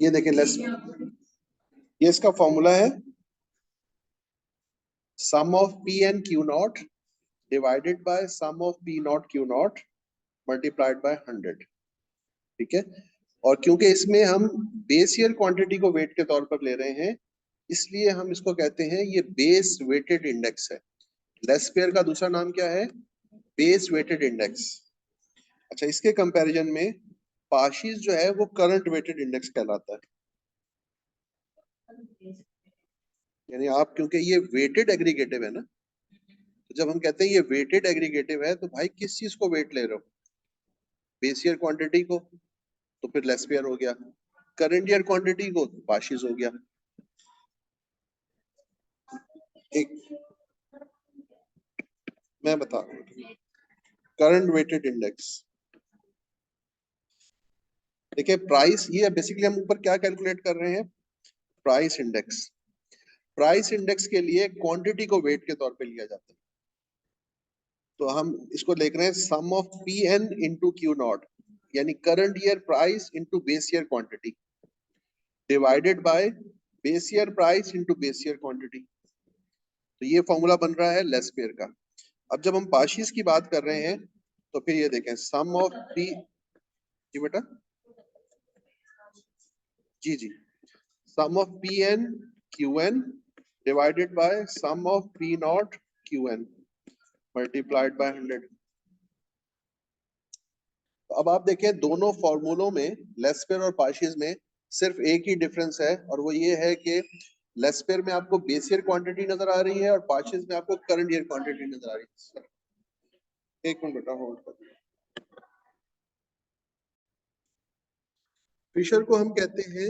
ये देखें लेस, ये इसका फॉर्मूला है sum of P N Q nought divided by sum of P not Q not multiplied by 100। ठीक है, और क्योंकि इसमें हम बेस ईयर क्वांटिटी को वेट के तौर पर ले रहे हैं, इसलिए हम इसको कहते हैं ये बेस वेटेड इंडेक्स है। लेस पेयर का दूसरा नाम क्या है? Base weighted index. अच्छा, इसके कंपैरिजन में पाशीज जो है वो करंट वेटेड इंडेक्स कहलाता है। यानी आप, क्योंकि ये वेटेड एग्रीगेटिव है ना, तो जब हम कहते हैं ये वेटेड एग्रीगेटिव है, तो भाई किस चीज को वेट ले रहे हो? बेस ईयर क्वांटिटी को, तो फिर लेस पेयर हो गया। करंट ईयर क्वांटिटी को, तो पाशीज हो गया। एक मैं बता रहा हूँ, करंट वेटेड इंडेक्स। देखिए प्राइस, ये बेसिकली हम ऊपर क्या कैलकुलेट कर रहे हैं? Price index. प्राइस इंडेक्स के लिए क्वांटिटी को वेट के तौर पे लिया जाता है, तो हम इसको देख रहे हैं sum of P N into Q nought, यानी current year price into base year quantity divided by base year price into base year quantity. तो ये फॉर्मूला बन रहा है लेस पेयर का। अब जब हम पाशीज की बात कर रहे हैं, तो फिर ये देखें सम ऑफ पी, जी बेटा, जी जी, sum of P N Q N divided by sum of P not Q N multiplied by 100। तो अब आप देखें दोनों फॉर्मूलों में, लेस पेयर और पाशीज में, सिर्फ एक ही डिफरेंस है, और वो ये है कि लेस पेयर में आपको बेस ईयर क्वांटिटी नजर आ रही है और पाशीज में आपको करंट ईयर क्वांटिटी नजर आ रही है। एक मिनट बेटा होल्ड कर। फिशर को हम कहते हैं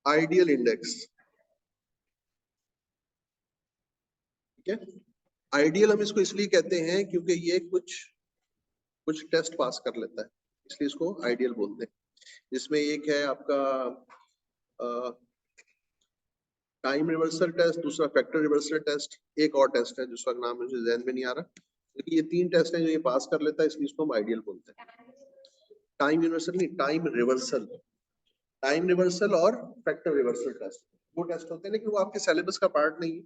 आइडियल इंडेक्स। ठीक है, आइडियल हम इसको इसलिए कहते हैं क्योंकि ये कुछ टेस्ट पास कर लेता है, इसलिए इसको आइडियल बोलते हैं। जिसमें एक है आपका टाइम रिवर्सल टेस्ट, दूसरा फैक्टर रिवर्सल टेस्ट, एक और टेस्ट है जिसका नाम मुझे ध्यान में नहीं आ रहा, लेकिन ये 3 टेस्ट हैं जो ये पास कर लेता है, इसलिए इसको हम आइडियल बोलते हैं। टाइम यूनिवर्सल नहीं, टाइम रिवर्सल। टाइम रिवर्सल और फैक्टर रिवर्सल टेस्ट, वो टेस्ट होते हैं, लेकिन वो आपके सिलेबस का पार्ट नहीं है।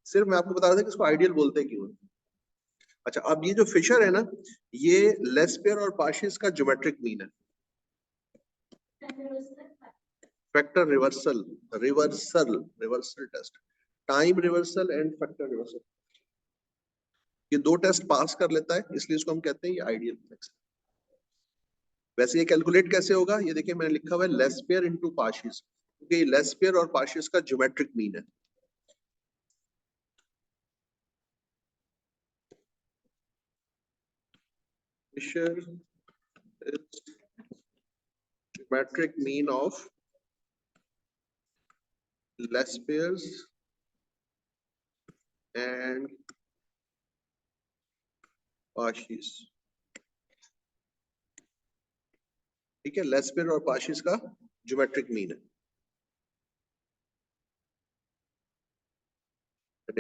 सिर्फ मैं आपको बता रहा था कि इसको आइडियल बोलते हैं क्यों। अच्छा, अब ये जो फिशर है ना, ये लेस पेयर और पाशीज का ज्योमेट्रिक मीन है। Factor reversal, reversal test, time reversal and factor reversal, ये 2 टेस्ट पास कर लेता है, इसलिए इसको हम कहते हैं ये आइडियल इंडेक्स। वैसे ये कैलकुलेट कैसे होगा? ये देखिए मैंने लिखा हुआ है लेस पेयर इनटू पाशीज, क्योंकि ये लेस पेयर और पाशीज का ज्योमेट्रिक मीन है। Fisher is geometric mean of less pairs and पाशीज। ठीक है, लेस पेयर और पाशीज का ज्योमेट्रिक मीन है।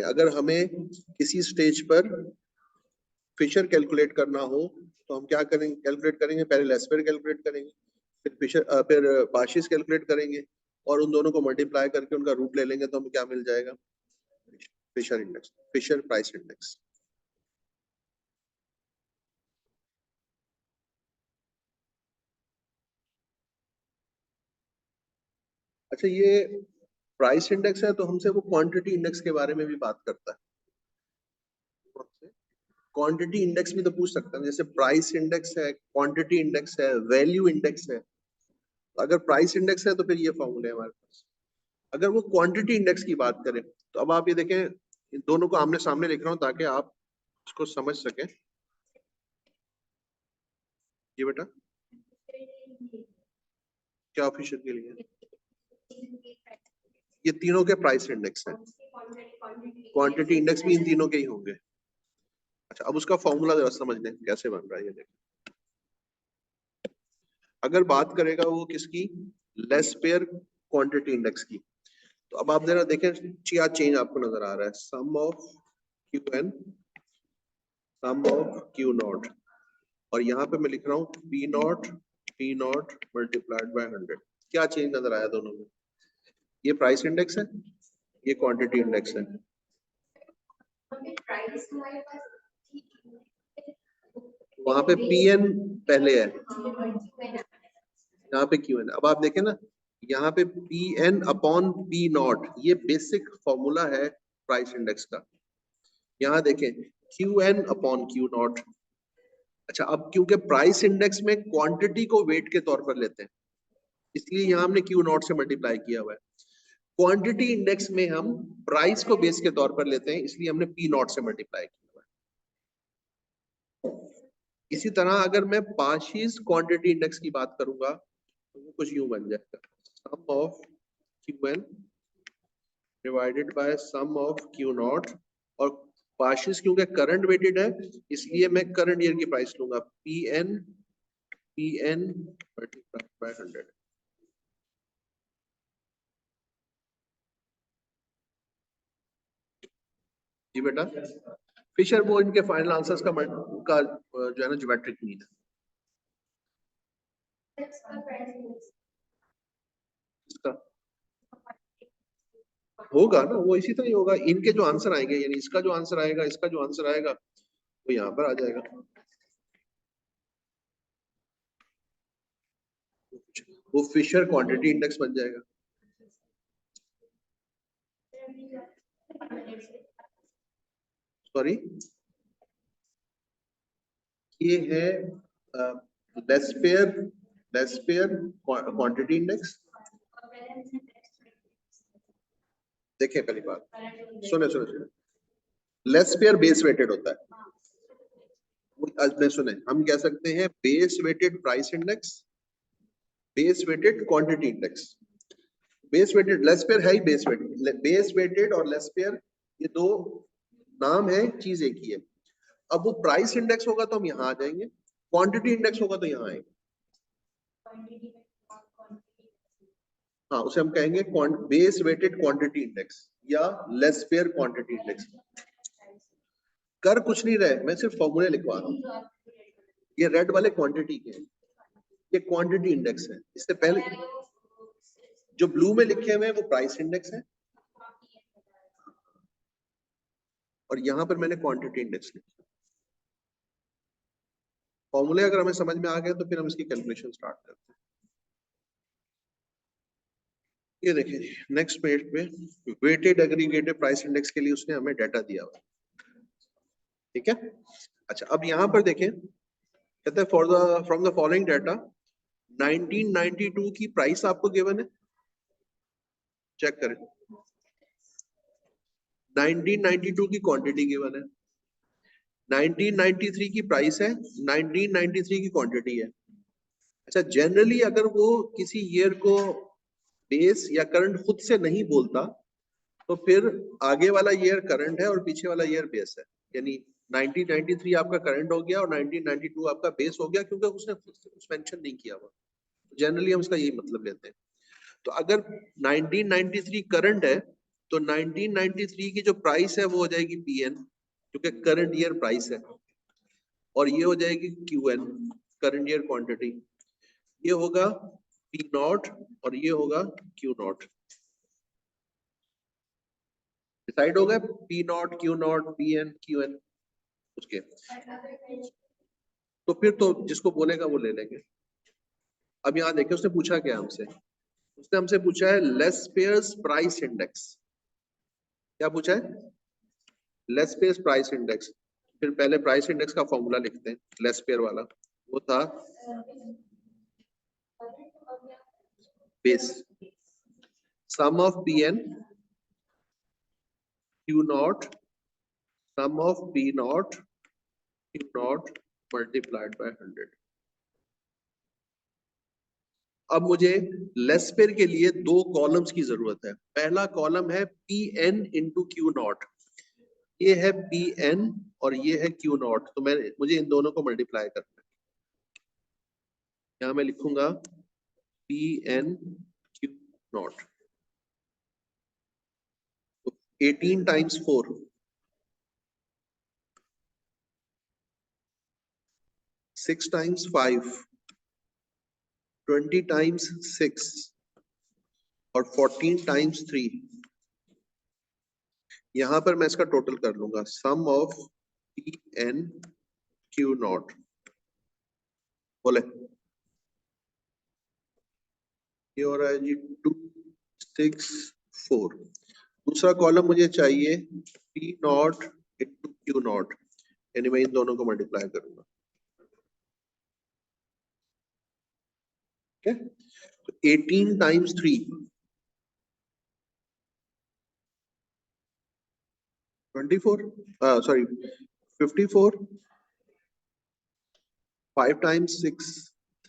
अगर हमें किसी स्टेज पर फिशर कैलकुलेट करना हो, तो हम क्या करेंगे? कैलकुलेट करेंगे, पहले लेस पेयर कैलकुलेट करेंगे, फिर फिशर, फिर पाशीज कैलकुलेट करेंगे, और उन दोनों को मल्टीप्लाई करके उनका रूट ले लेंगे, तो हमें क्या मिल जाएगा? Fisher index, Fisher price index. अच्छा, ये प्राइस इंडेक्स है तो हमसे वो क्वांटिटी इंडेक्स के बारे में भी बात करता है। क्वांटिटी इंडेक्स भी तो पूछ सकता है, जैसे प्राइस इंडेक्स है, क्वांटिटी इंडेक्स है, वैल्यू इंडेक्स है। अगर प्राइस इंडेक्स है तो फिर ये फॉर्मूले है हमारे पास। अगर वो क्वांटिटी इंडेक्स की बात करें, तो अब आप ये देखें, इन दोनों को आमने सामने लिख रहा हूं ताकि आप इसको समझ सकें। ये बेटा क्या ऑफिशियल के लिए? ये तीनों के प्राइस इंडेक्स है, क्वांटिटी इंडेक्स भी इन तीनों के ही होंगे। अच्छा, अब उसका फॉर्मूला जरा समझ लें कैसे बन रहा है। ये देखें, अगर बात करेगा वो किसकी? लेस पेयर क्वांटिटी इंडेक्स की, तो अब आप जरा देखें, क्या चेंज आपको नजर आ रहा है? Sum of Q N, sum of Q nought, और यहाँ पे मैं लिख रहा हूँ P nought P nought multiplied by 100। क्या चेंज नजर आया दोनों में? ये प्राइस इंडेक्स है, ये क्वांटिटी इंडेक्स है। वहां पे पी एन पहले है, यहाँ पे क्यू एन। अब आप देखें ना, यहाँ पे P N upon P naught, ये बेसिक फॉर्मूला है प्राइस इंडेक्स का। यहाँ देखें Q N upon Q naught. अच्छा, अब क्योंकि प्राइस इंडेक्स में क्वांटिटी को वेट के तौर पर लेते हैं, इसलिए यहाँ हमने क्यू नॉट से मल्टीप्लाई किया हुआ है। क्वांटिटी इंडेक्स में हम प्राइस को बेस के तौर पर लेते हैं, इसलिए हमने पी नॉट से मल्टीप्लाई किया हुआ है। इसी तरह अगर मैं पार्शियल क्वांटिटी इंडेक्स की बात करूंगा तो वो कुछ यूं बन जाएगा, sum of Q N divided by sum of Q nought. और पार्शियल क्योंकि करंट वेटेड है, इसलिए मैं करंट ईयर की प्राइस लूंगा, पी एन मल्टीप्लाइड बाय 100। जी बेटा, फिशर वो इनके फाइनल आंसर्स का जो है ना ज्योमेट्रिक मीन है। इसका होगा ना, वो इसी तरह ही होगा। इनके जो आंसर आएंगे, यानी इसका जो आंसर आएगा, इसका जो आंसर आएगा, वो यहाँ पर आ जाएगा। वो फिशर क्वांटिटी इंडेक्स बन जाएगा। सॉरी, ये है लेस्पेयर क्वांटिटी इंडेक्स। देखिए पहली बात, सुने सुने सुने, लेस्पेयर बेस वेटेड होता है। सुने, हम कह सकते हैं base weighted price index, base weighted quantity index. Base weighted, Laspeyres है ही बेस वेटेड। बेस वेटेड और लेस्पेयर ये दो नाम है, चीज एक ही है। अब वो प्राइस इंडेक्स होगा तो हम यहाँ आ जाएंगे, क्वांटिटी इंडेक्स होगा तो यहाँ आएंगे। हाँ, उसे हम कहेंगे बेस वेटेड क्वांटिटी इंडेक्स या लेस्पेयर क्वांटिटी इंडेक्स। कर कुछ नहीं रहे, मैं सिर्फ फॉर्मूले लिखवा रहा हूँ। ये रेड वाले क्वांटिटी के हैं, ये क्वांटिटी इंडेक्स है। इससे पहले जो ब्लू में लिखे हुए हैं वो प्राइस इंडेक्स है, और यहां पर मैंने क्वांटिटी इंडेक्स लिखा। फॉर्मूले अगर हमें समझ में आ गए तो फिर हम इसकी कैलकुलेशन स्टार्ट करते हैं। ये देखिए नेक्स्ट पेज पे वेटेड एग्रीगेटेड प्राइस इंडेक्स के लिए उसने हमें डाटा दिया हुआ, ठीक है। अच्छा, अब यहां पर देखें, कहते हैं फ्रॉम द फॉलोइंग डाटा 1992 की प्राइस आपको गिवन है, चेक करें। 1992 की क्वांटिटी गिवन है, 1993 की प्राइस है, 1993 की क्वांटिटी है। अच्छा, जनरली अगर वो किसी ईयर को बेस या करंट खुद से नहीं बोलता तो फिर आगे वाला ईयर करंट है और पीछे वाला ईयर बेस है, यानी 1993 आपका करंट हो गया और 1992 आपका बेस हो गया, क्योंकि उसने खुद से कुछ मेंशन नहीं किया हुआ। जनरली हम इसका यही मतलब लेते हैं। तो अगर 1993 करंट है तो 1993 की जो प्राइस है वो हो जाएगी पीएन, क्योंकि करंट ईयर प्राइस है, और ये हो जाएगी क्यूएन, करंट ईयर क्वांटिटी। ये होगा पी नॉट और ये होगा क्यू नॉट। डिसाइड हो गया, P not, Q naught, P N, Q N. उसके तो फिर तो जिसको बोलेगा वो ले लेंगे। अब यहाँ देखिए उसने पूछा क्या हमसे, उसने हमसे पूछा है लेस्पेयर्स प्राइस इंडेक्स। क्या पूछा है? लेस्पेयर्स प्राइस इंडेक्स। फिर पहले प्राइस इंडेक्स का फॉर्मूला लिखते हैं, लेस्पेयर वाला वो था base sum of P N Q naught sum of P not Q not multiplied by 100। अब मुझे लेस्पेयर के लिए दो कॉलम्स की जरूरत है। पहला कॉलम है P N into Q naught, ये है पी एन और ये है क्यू नॉट, तो मुझे इन दोनों को मल्टीप्लाई करना है। यहां मैं लिखूंगा P N Q naught, 18 times 4, 6 times 5, 20 times 6 और 14 टाइम्स 3। यहां पर मैं इसका टोटल कर लूंगा, sum of P N Q nought. बोले ये हो रहा है जी 2 6 4। दूसरा कॉलम मुझे चाहिए P not into Q nought, यानी मैं इन दोनों को मल्टीप्लाई करूंगा। ठीक है, तो 18 टाइम्स 3 24, सॉरी 54, 5 टाइम्स 6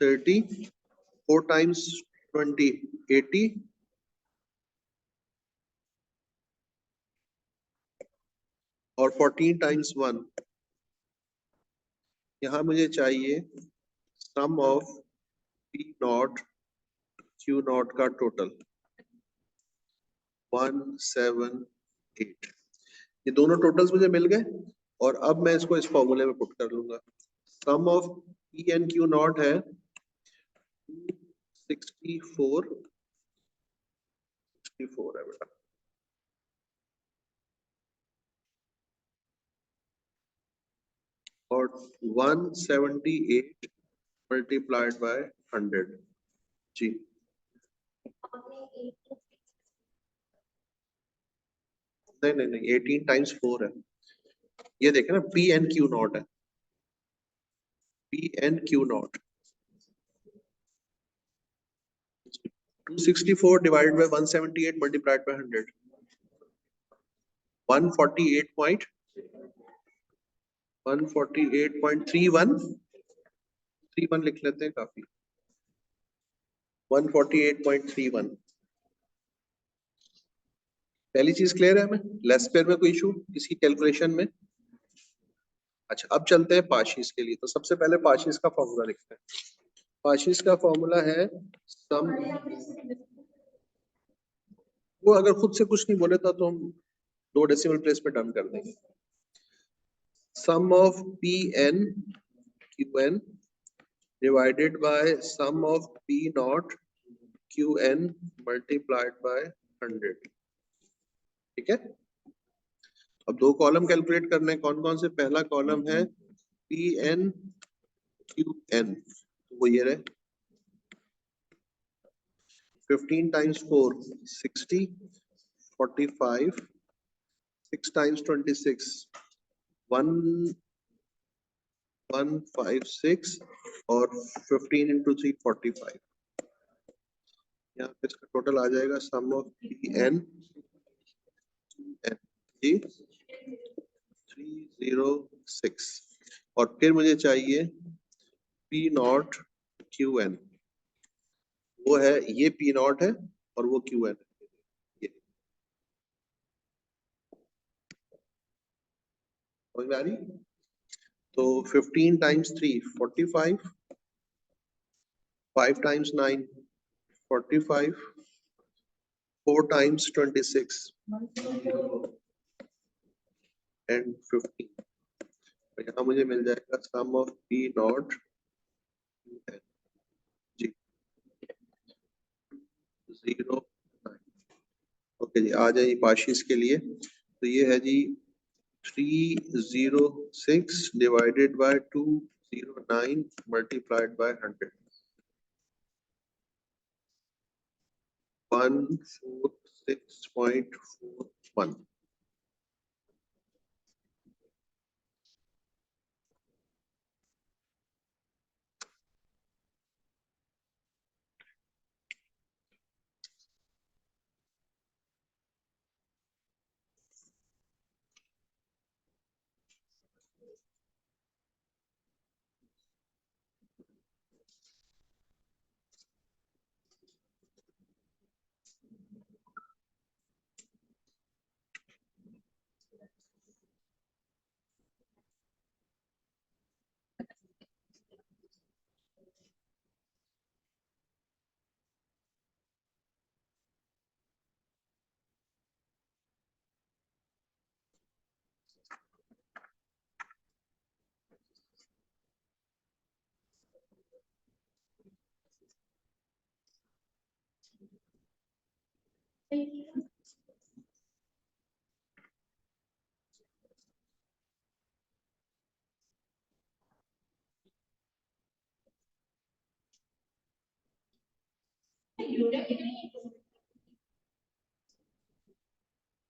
30, 4 टाइम्स 20 80, और 14 टाइम्स 1। यहाँ मुझे चाहिए sum of P not Q nought का टोटल 178। ये दोनों टोटल्स मुझे मिल गए और अब मैं इसको इस फॉर्मूले में पुट कर लूंगा। Sum of P N Q not है 264 64 है बेटा, और 178 मल्टीप्लाइड बाय 100 जी। नहीं नहीं नहीं, 18 टाइम्स 4 है। ये देखे ना, पी एन क्यू नॉट है, P N Q naught 264 divided by 178 multiplied by 100, 148 148.31 31 लिख लेते हैं, काफी 148.31। पहली चीज क्लियर है हमें, लेस पेयर में कोई इशू इसकी कैलकुलेशन में। अच्छा, अब चलते हैं पार्शियस के लिए। तो सबसे पहले पार्शियस का फॉर्मूला लिखते हैं। पार्शियस का फॉर्मूला है सम, वो अगर खुद से कुछ नहीं बोले तो हम 2 डेसिमल प्लेस पे डन कर देंगे। Sum of P N Q N divided by sum of P not Q N multiplied by 100। ठीक है, अब 2 कॉलम कैलकुलेट करने हैं। कौन कौन से? पहला कॉलम है पी एन क्यू एन, वो ये रहे 15 टाइम्स 4 60, 45, 6 टाइम्स 26 1156, और 15 इंटू 3 45। यहाँ पे इसका टोटल आ जाएगा sum of P N G 306। और फिर मुझे चाहिए पी नॉट क्यू एन, वो है ये पी नॉट है और वो क्यू एन है। समझ में आ रही? तो 15 टाइम्स 3 45, 5 टाइम्स 9 45, 4 टाइम्स 26 एंड 15। तो यहाँ मुझे मिल जाएगा सम ऑफ पी नॉट जी 0। ओके जी, आ जाइए पार्शियस के लिए। तो ये है जी 306 divided by 209 multiplied by 100, 146.41।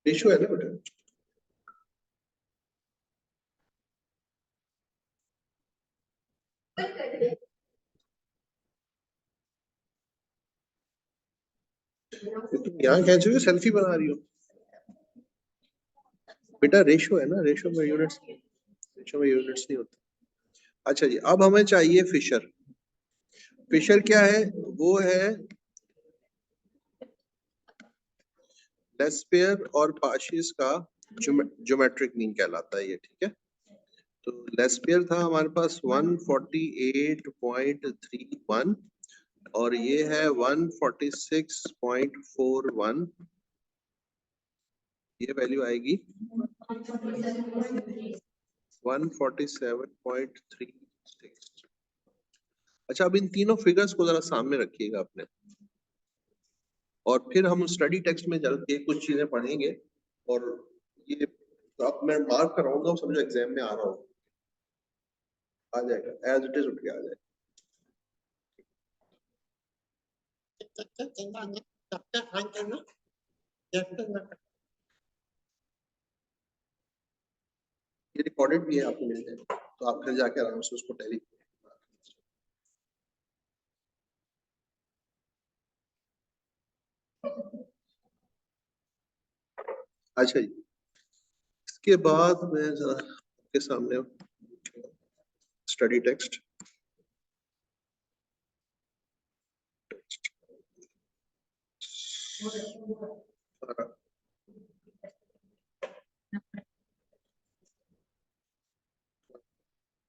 Ratio है ना बेटा, तुम यहाँ खींच रही हो, सेल्फी बना रही हो बेटा। रेशियो है ना, रेशियो में यूनिट्स, रेशियो में यूनिट्स नहीं होते। अच्छा जी, अब हमें चाहिए फिशर। फिशर क्या है? वो है लेस्पेयर और पार्शियस का ज्योमेट्रिक मीन कहलाता है ये, ठीक है। तो लेस्पेयर था हमारे पास 148.31 और ये है 146.41। ये वैल्यू आएगी 147.36। अच्छा, अब इन तीनों फिगर्स को जरा सामने रखिएगा अपने, और फिर हम स्टडी टेक्स्ट में चल के कुछ चीजें पढ़ेंगे। और ये तो अब मैं मार्क कराऊंगा, समझो एग्जाम में आ रहा हो, आ जाएगा एज इट इज, उठ के आ जाएगा। ये रिकॉर्डेड भी है, आपको मिल जाएगा, तो आप घर जाके आराम से उसको टैली। अच्छा जी, इसके बाद मैं जरा आपके सामने स्टडी टेक्स्ट,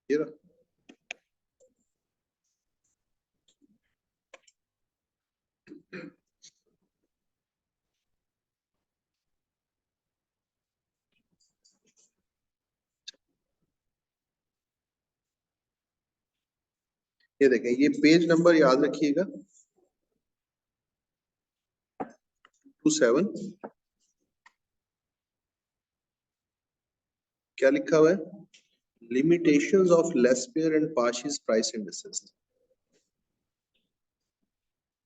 ये रहा। ये देखें, ये पेज नंबर याद रखिएगा 27। क्या लिखा हुआ है? Limitations of Laspeyres and Paasche's price indices.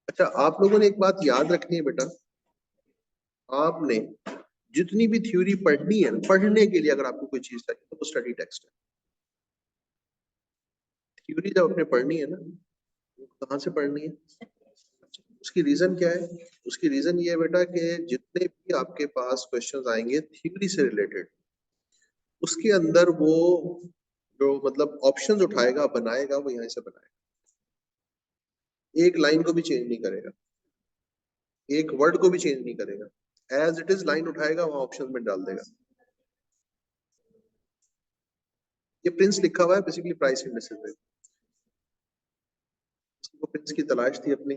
अच्छा, आप लोगों ने एक बात याद रखनी है बेटा, आपने जितनी भी थ्योरी पढ़नी है, पढ़ने के लिए अगर आपको कोई चीज चाहिए तो स्टडी टेक्स्ट है। थ्योरी जब आपने पढ़नी है ना, कहाँ से पढ़नी है? उसकी रीजन क्या है? उसकी रीजन ये है बेटा कि जितने भी आपके पास क्वेश्चंस आएंगे थ्योरी से रिलेटेड, उसके अंदर वो जो मतलब ऑप्शंस उठाएगा, बनाएगा, वो यहाँ से बनाएगा। एक लाइन को भी चेंज नहीं करेगा, एक वर्ड को भी चेंज नहीं करेगा, एज इट इज लाइन उठाएगा, वहां ऑप्शन में डाल देगा। ये प्रिंस लिखा हुआ है बेसिकली प्राइस इंडेक्स पे। उसको प्रिंस की तलाश थी अपनी,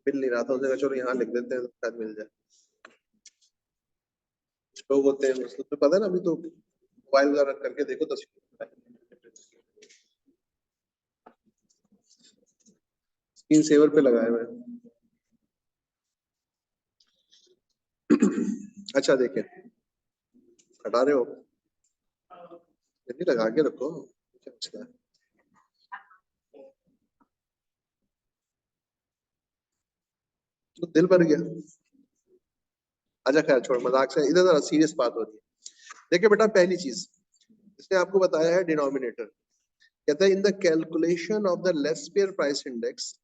मिल नहीं रहा था, उसने कहा चलो यहाँ लिख देते हैं तो शायद मिल जाए। लोग होते हैं, मतलब तो पता है ना, अभी तो मोबाइल वगैरह करके देखो तस्वीर, स्क्रीन सेवर पे लगाए हुए हैं। अच्छा देखें, हटा रहे हो, जल्दी लगा के रखो, क्या मसला है? तो दिल भर गया। अच्छा खैर छोड़, मजाक से, इधर जरा सीरियस बात हो रही है। देखिए बेटा, पहली चीज इसने आपको बताया है डिनोमिनेटर। कहता है in the calculation of the Laspeyres price index.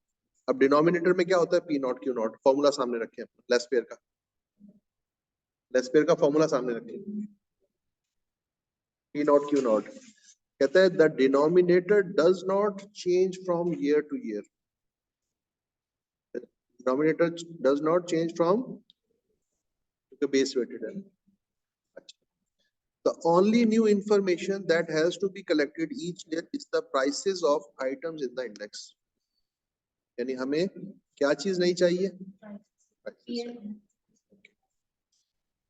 अब डिनोमिनेटर में क्या होता है? P not Q not. Formula सामने रखें लेस्पेयर का, लेस्पेयर का फॉर्मूला सामने रखें, पी नॉट क्यू नॉट। कहता है the denominator does not change from year to year. Denominator does not change from, base weighted है। The only new information that has to be collected each year is the prices of items in the index. यानी हमें क्या चीज नहीं चाहिए?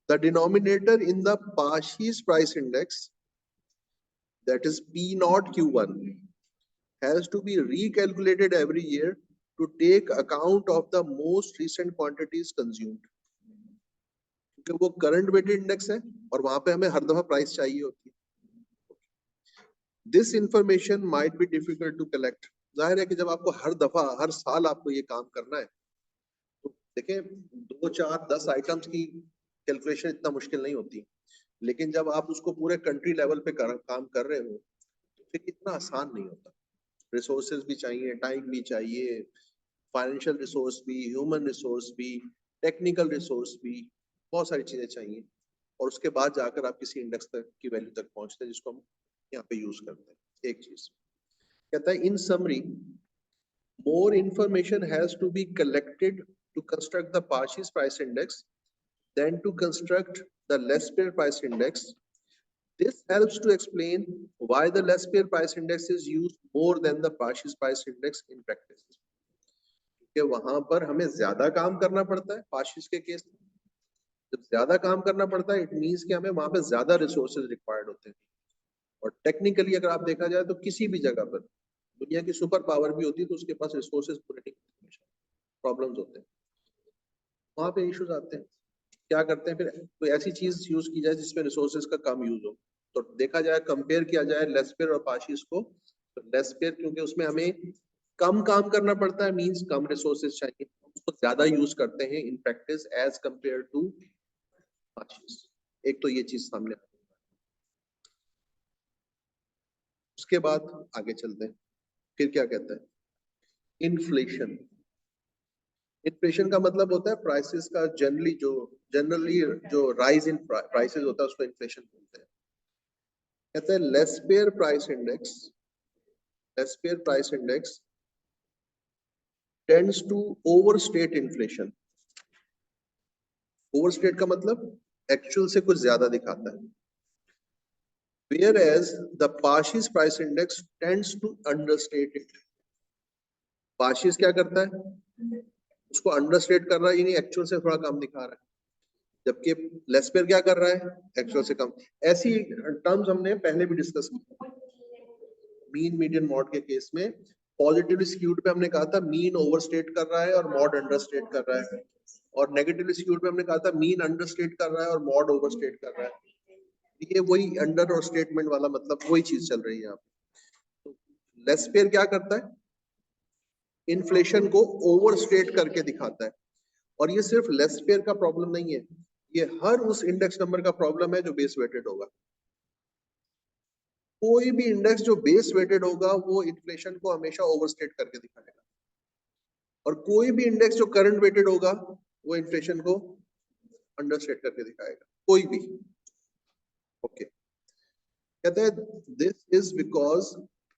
The denominator in the Pashi's price index, that is P naught Q1, has to be recalculated every year to take account of the most recent quantities consumed, क्योंकि वो current weighted index है और वहां पे हमें हर दफा प्राइस चाहिए होती है. This information might be difficult to collect. जाहिर है कि जब आपको हर दफा हर साल आपको ये काम करना है तो देखें 2, 4, 10 आइटम्स की कैलकुलेशन इतना मुश्किल नहीं होती, लेकिन जब आप उसको पूरे कंट्री लेवल पे काम कर रहे हो तो फिर इतना आसान नहीं होता. रिसोर्सेज भी चाहिए, टाइम भी चाहिए, फाइनेंशियल रिसोर्स भी, ह्यूमन रिसोर्स भी, टेक्निकल रिसोर्स भी, बहुत सारी चीजें चाहिए और उसके बाद जाकर आप किसी इंडेक्स तक की वैल्यू तक पहुंचते हैं जिसको हम यहाँ पे यूज करते हैं. एक चीज कहता है इन summary more information has to be collected to construct the Parshis price index than to construct the Lespere price index. This helps to explain why the Lespere price index is used more than the Parshis price index in practice. कि वहां पर हमें ज्यादा काम करना पड़ता है पार्शिस के केस में. जब ज्यादा काम करना पड़ता है इट मींस कि हमें वहां पे ज्यादा रिसोर्सेज रिक्वायर्ड होते हैं. और टेक्निकली अगर आप देखा जाए तो किसी भी जगह पर दुनिया की सुपर पावर भी होती है तो उसके पास रिसोर्सेज पूरे नहीं होते, प्रॉब्लम्स होते हैं, वहां पे इश्यूज आते हैं. क्या करते हैं फिर कोई ऐसी चीज यूज की जाए जिसमें रिसोर्सेज का कम यूज हो. तो देखा जाए कंपेयर किया जाए लेस्पेयर और पार्शिस को, तो लेस्पेयर क्योंकि उसमें हमें कम काम करना पड़ता है मींस कम रिसोर्सेज चाहिए, उसको ज्यादा यूज करते हैं in practice as compared to Paasche's. एक तो ये चीज सामने. उसके बाद आगे चलते हैं. फिर क्या कहता है इन्फ्लेशन. इन्फ्लेशन का मतलब होता है प्राइसेस का जनरली जो राइज इन प्राइसेस होता है उसको इन्फ्लेशन बोलते हैं. कहते हैं Laspeyres price index tends to overstate inflation. Overstate का मतलब एक्चुअल से कुछ ज्यादा दिखाता है. Whereas the Parshis price index tends to understate it. Parshis क्या करता है उसको अंडरस्टेट कर रहा है, यानी एक्चुअल से थोड़ा कम दिखा रहा है, जबकि लेस्पेयर क्या कर रहा है एक्चुअल से कम. ऐसी टर्म्स हमने पहले भी डिस्कस की. मीन मीडियन मॉड के केस में पॉजिटिवली स्क्यूड पे हमने कहा था मीन ओवरस्टेट कर रहा है और मॉड अंडरस्टेट कर रहा है, और नेगेटिवली स्क्यूड पे हमने कहा था मीन अंडरस्टेट कर रहा है और मॉड ओवरस्टेट कर रहा है. ये वही अंडर और स्टेटमेंट वाला मतलब वही चीज चल रही है यहाँ पे. लेस्पेयर क्या करता है इन्फ्लेशन को ओवरस्टेट करके दिखाता है. और ये सिर्फ लेस्पेयर का प्रॉब्लम नहीं है, ये हर उस इंडेक्स नंबर का प्रॉब्लम है जो बेस वेटेड होगा. कोई भी इंडेक्स जो बेस वेटेड होगा वो इन्फ्लेशन को हमेशा ओवरस्टेट करके दिखाएगा, और कोई भी इंडेक्स जो करंट वेटेड होगा वो इन्फ्लेशन को अंडरस्टेट करके दिखाएगा, कोई भी. ओके कहते हैं this is because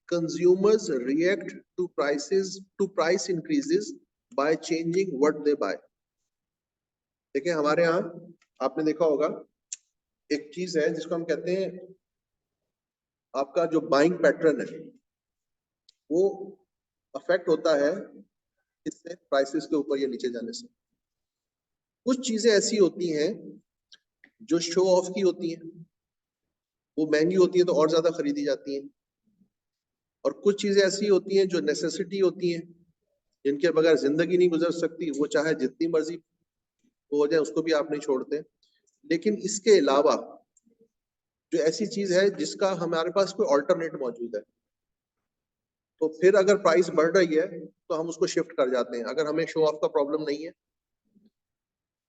consumers react to price increases by changing what they buy. देखिए हमारे यहाँ आपने देखा होगा एक चीज है जिसको हम कहते हैं आपका जो बाइंग पैटर्न है वो अफेक्ट होता है इससे प्राइसेस के ऊपर या नीचे जाने से. कुछ चीजें ऐसी होती हैं जो शो ऑफ की होती हैं, वो महंगी होती है तो और ज्यादा खरीदी जाती हैं, और कुछ चीजें ऐसी होती हैं जो नेसेसिटी होती हैं जिनके बगैर जिंदगी नहीं गुजर सकती, वो चाहे जितनी मर्जी हो जाए उसको भी आप नहीं छोड़ते. लेकिन इसके अलावा जो ऐसी चीज है जिसका हमारे पास कोई ऑल्टरनेट मौजूद है, तो फिर अगर प्राइस बढ़ रही है तो हम उसको शिफ्ट कर जाते हैं. अगर हमें शो ऑफ का प्रॉब्लम नहीं है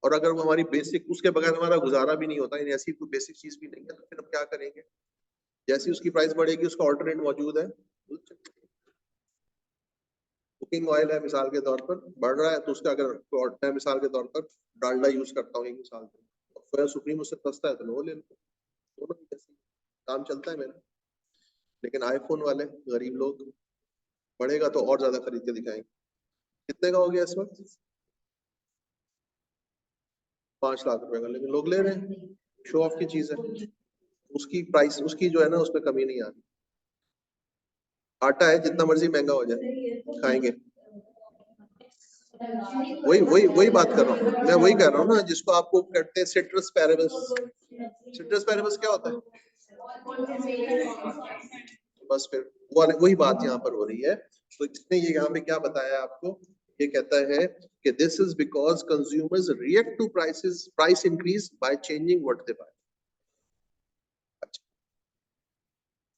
और अगर वो हमारी बेसिक उसके बगैर हमारा गुजारा भी नहीं होता, ऐसी कोई बेसिक चीज भी नहीं है, तो फिर हम क्या करेंगे जैसी उसकी प्राइस बढ़ेगी उसका ऑल्टरनेट मौजूद है. कुकिंग ऑयल है मिसाल के तौर पर बढ़ रहा है तो उसका अगर मैं मिसाल के तौर पर डालडा यूज करता हूँ एक मिसाल पे, सोया सुप्रीम उससे सस्ता है तो मैं वो ले लूँ, दोनों जैसे काम चलता है मेरा. लेकिन आईफोन वाले गरीब लोग बढ़ेगा तो और ज्यादा खरीद के दिखाएंगे. कितने का हो गया इस वक्त 5 लाख रुपए का, लेकिन लोग ले रहे हैं, शो ऑफ की चीज है. उसकी प्राइस उसकी जो है ना उसमें कमी नहीं आ रही. आटा है जितना मर्जी महंगा हो जाए खाएंगे. वही बात कर रहा हूँ मैं, वही कह रहा हूँ ना जिसको आपको कहते हैं सिट्रस पैरेबस. सिट्रस पैरेबस क्या होता है बस फिर वही बात यहाँ पर हो रही है. तो इसने ये यहाँ पे क्या बताया आपको ये कहता है कि this is because consumers react to price increase by changing what they buy.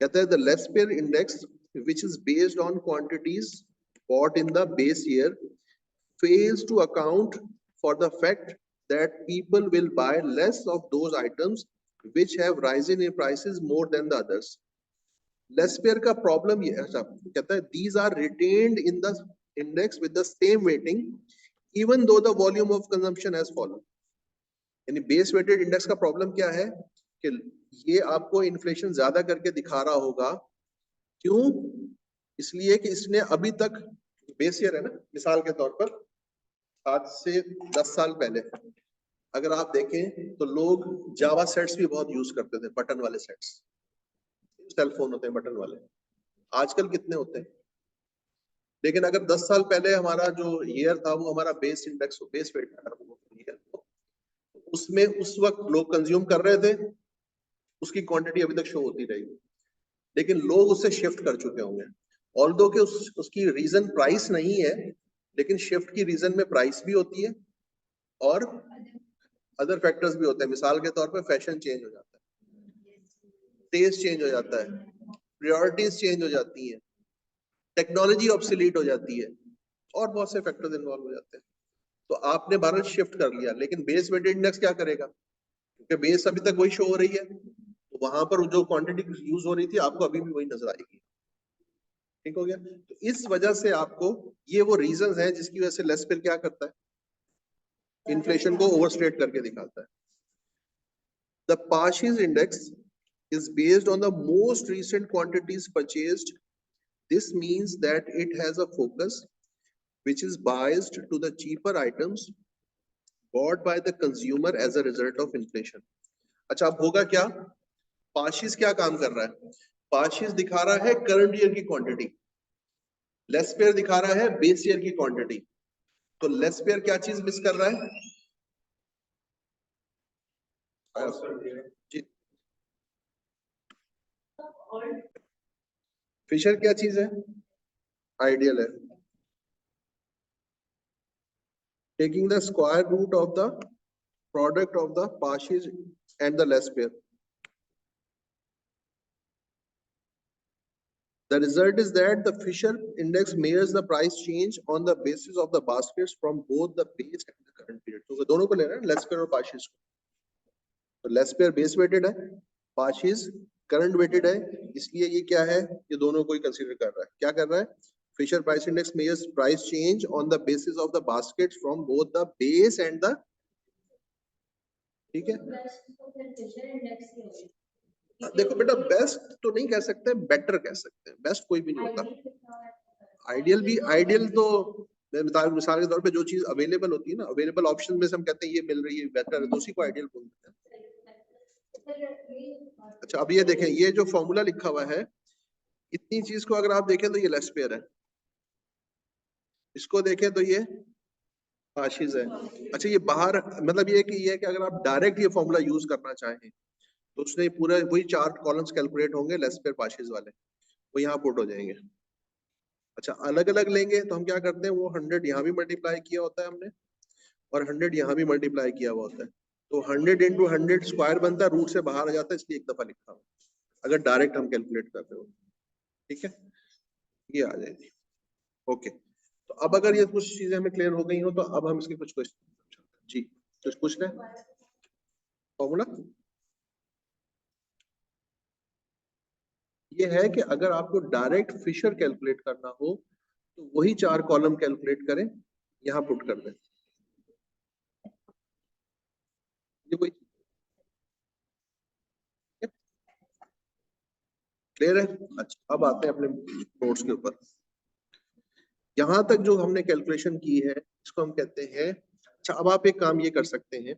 कहता है the Laspeyres index which is based on quantities bought in the base year fails to account for the fact that people will buy less of those items which have risen in prices more than the others. Laspeyres का problem ये कहता है these are retained in the index with the same weighting even though the volume of consumption has fallen. यानी base weighted index का problem क्या है कि ये आपको इन्फ्लेशन ज्यादा करके दिखा रहा होगा। क्यों? इसलिए कि इसने अभी तक बेस ईयर है ना, मिसाल के तौर पर आज से 10 साल पहले अगर आप देखें तो लोग जावा सेट्स भी बहुत यूज करते थे, बटन वाले सेट्स, सेल फोन होते हैं बटन वाले। आजकल कितने होते हैं? लेकिन अगर 10 साल पहले हमारा जो ईयर था वो हमारा बेस इंडेक्स बेस वेट था, उसमें उस वक्त लोग कंज्यूम कर रहे थे, उसकी क्वांटिटी अभी तक शो होती रहेगी, लेकिन लोग उससे शिफ्ट कर चुके होंगे। ऑल्दो कि उसकी रीजन प्राइस नहीं है, लेकिन शिफ्ट की रीजन में प्राइस भी होती है और अदर फैक्टर्स भी होते हैं। मिसाल के तौर पे फैशन चेंज हो जाता है, टेस्ट चेंज हो जाता है, प्रायोरिटीज चेंज हो जाती हैं, टेक्नोलॉजी ऑब्सोलीट हो जाती है और बहुत से फैक्टर्स इन्वॉल्व हो जाते हैं। तो आपने भारत शिफ्ट कर लिया, लेकिन बेस वेटेड इंडेक्स क्या करेगा? क्योंकि बेस अभी तक वही शो हो रही है, तो वहां पर जो क्वांटिटी यूज हो रही थी आपको अभी भी वही नजर आएगी। ठीक हो गया? तो इस वजह से आपको ये वो रीजंस हैं जिसकी वजह से लेस्पेयर क्या करता है, इन्फ्लेशन को ओवरस्टेट करके दिखाता है। The Paasche's index is based on the most recent quantities purchased. This means that it has a focus which is biased to the cheaper items bought by the consumer as a result of inflation. अच्छा, अब होगा क्या? पार्शीज क्या काम कर रहा है? पार्शीज दिखा रहा है करंट ईयर की क्वांटिटी, लेस्पेयर दिखा रहा है बेस ईयर की क्वांटिटी। तो लेस्पेयर क्या चीज मिस कर रहा है? जी, फिशर क्या चीज है? आइडियल है। Taking the square root of the product of the Paasche's and the Laspeyres. The result is that the Fisher index measures the price change on the basis of the baskets from both the base and the current period. तो दोनों को ले रहे हैं, Laspeyres और पार्शीज को। तो Laspeyres base weighted है, पार्शीज करंट वेटेड है, इसलिए ये क्या है, ये दोनों को ही कंसीडर कर रहा है। क्या कर रहा है? Fisher price index measures price change on the basis of the baskets from both the base and the, ठीक है। देखो बेटा, बेस्ट तो नहीं कह सकते, बेटर कह सकते हैं, बेस्ट कोई भी नहीं होता। आइडियल भी, आइडियल तो मिसाल के तौर पे जो चीज अवेलेबल होती है ना, अवेलेबल ऑप्शन में से हम कहते हैं ये मिल रही है, बेटर है, तो उसी को आइडियल बोलते हैं। अच्छा, अब ये देखें, ये जो फॉर्मूला लिखा हुआ है, इतनी चीज को अगर आप देखें तो ये लेस्पेयर है, इसको देखें तो ये पार्शीज है। अच्छा, ये बाहर मतलब ये कि अगर आप डायरेक्ट ये फॉर्मूला यूज करना चाहें तो उसने पूरा वही 4 कॉलम्स कैलकुलेट होंगे लेस्पेयर पार्शीज वाले, वो यहाँ पुट हो जाएंगे। अच्छा, अलग अलग लेंगे तो हम क्या करते हैं, वो 100 यहाँ भी मल्टीप्लाई किया होता है हमने और 100 यहाँ भी मल्टीप्लाई किया हुआ होता है, तो 100 इंटू 100 स्क्वायर बनता है, रूट से बाहर आ जाता है, इसलिए एक दफा लिखा हुआ अगर डायरेक्ट हम कैलकुलेट कर रहे हो। ठीक है, ये आ जाएगी। ओके, तो अब अगर ये कुछ चीजें हमें क्लियर हो गई हो तो अब हम इसके कुछ क्वेश्चन, जी कुछ पूछना है? फॉर्मूला ये है कि अगर आपको डायरेक्ट फिशर कैलकुलेट करना हो तो वही 4 कॉलम कैलकुलेट करें, यहाँ पुट कर दें, ये वही। क्लियर है? अच्छा, अब आते हैं अपने नोट्स के ऊपर। यहां तक जो हमने कैलकुलेशन की है इसको हम कहते हैं, अच्छा अब आप एक काम ये कर सकते हैं,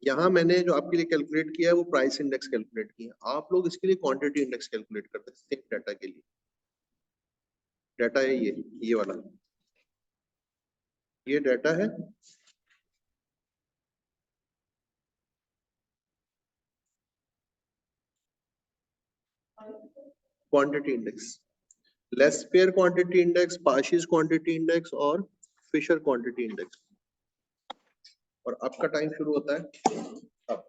यहाँ मैंने जो आपके लिए कैलकुलेट किया है वो प्राइस इंडेक्स कैलकुलेट किया, आप लोग इसके लिए क्वांटिटी इंडेक्स कैलकुलेट करते हैं सेम डाटा के लिए। डाटा है ये वाला, ये डाटा है, quantity index, Laspeyres quantity index, Paasche's quantity index और फिशर क्वांटिटी इंडेक्स, और आपका टाइम शुरू होता है अब।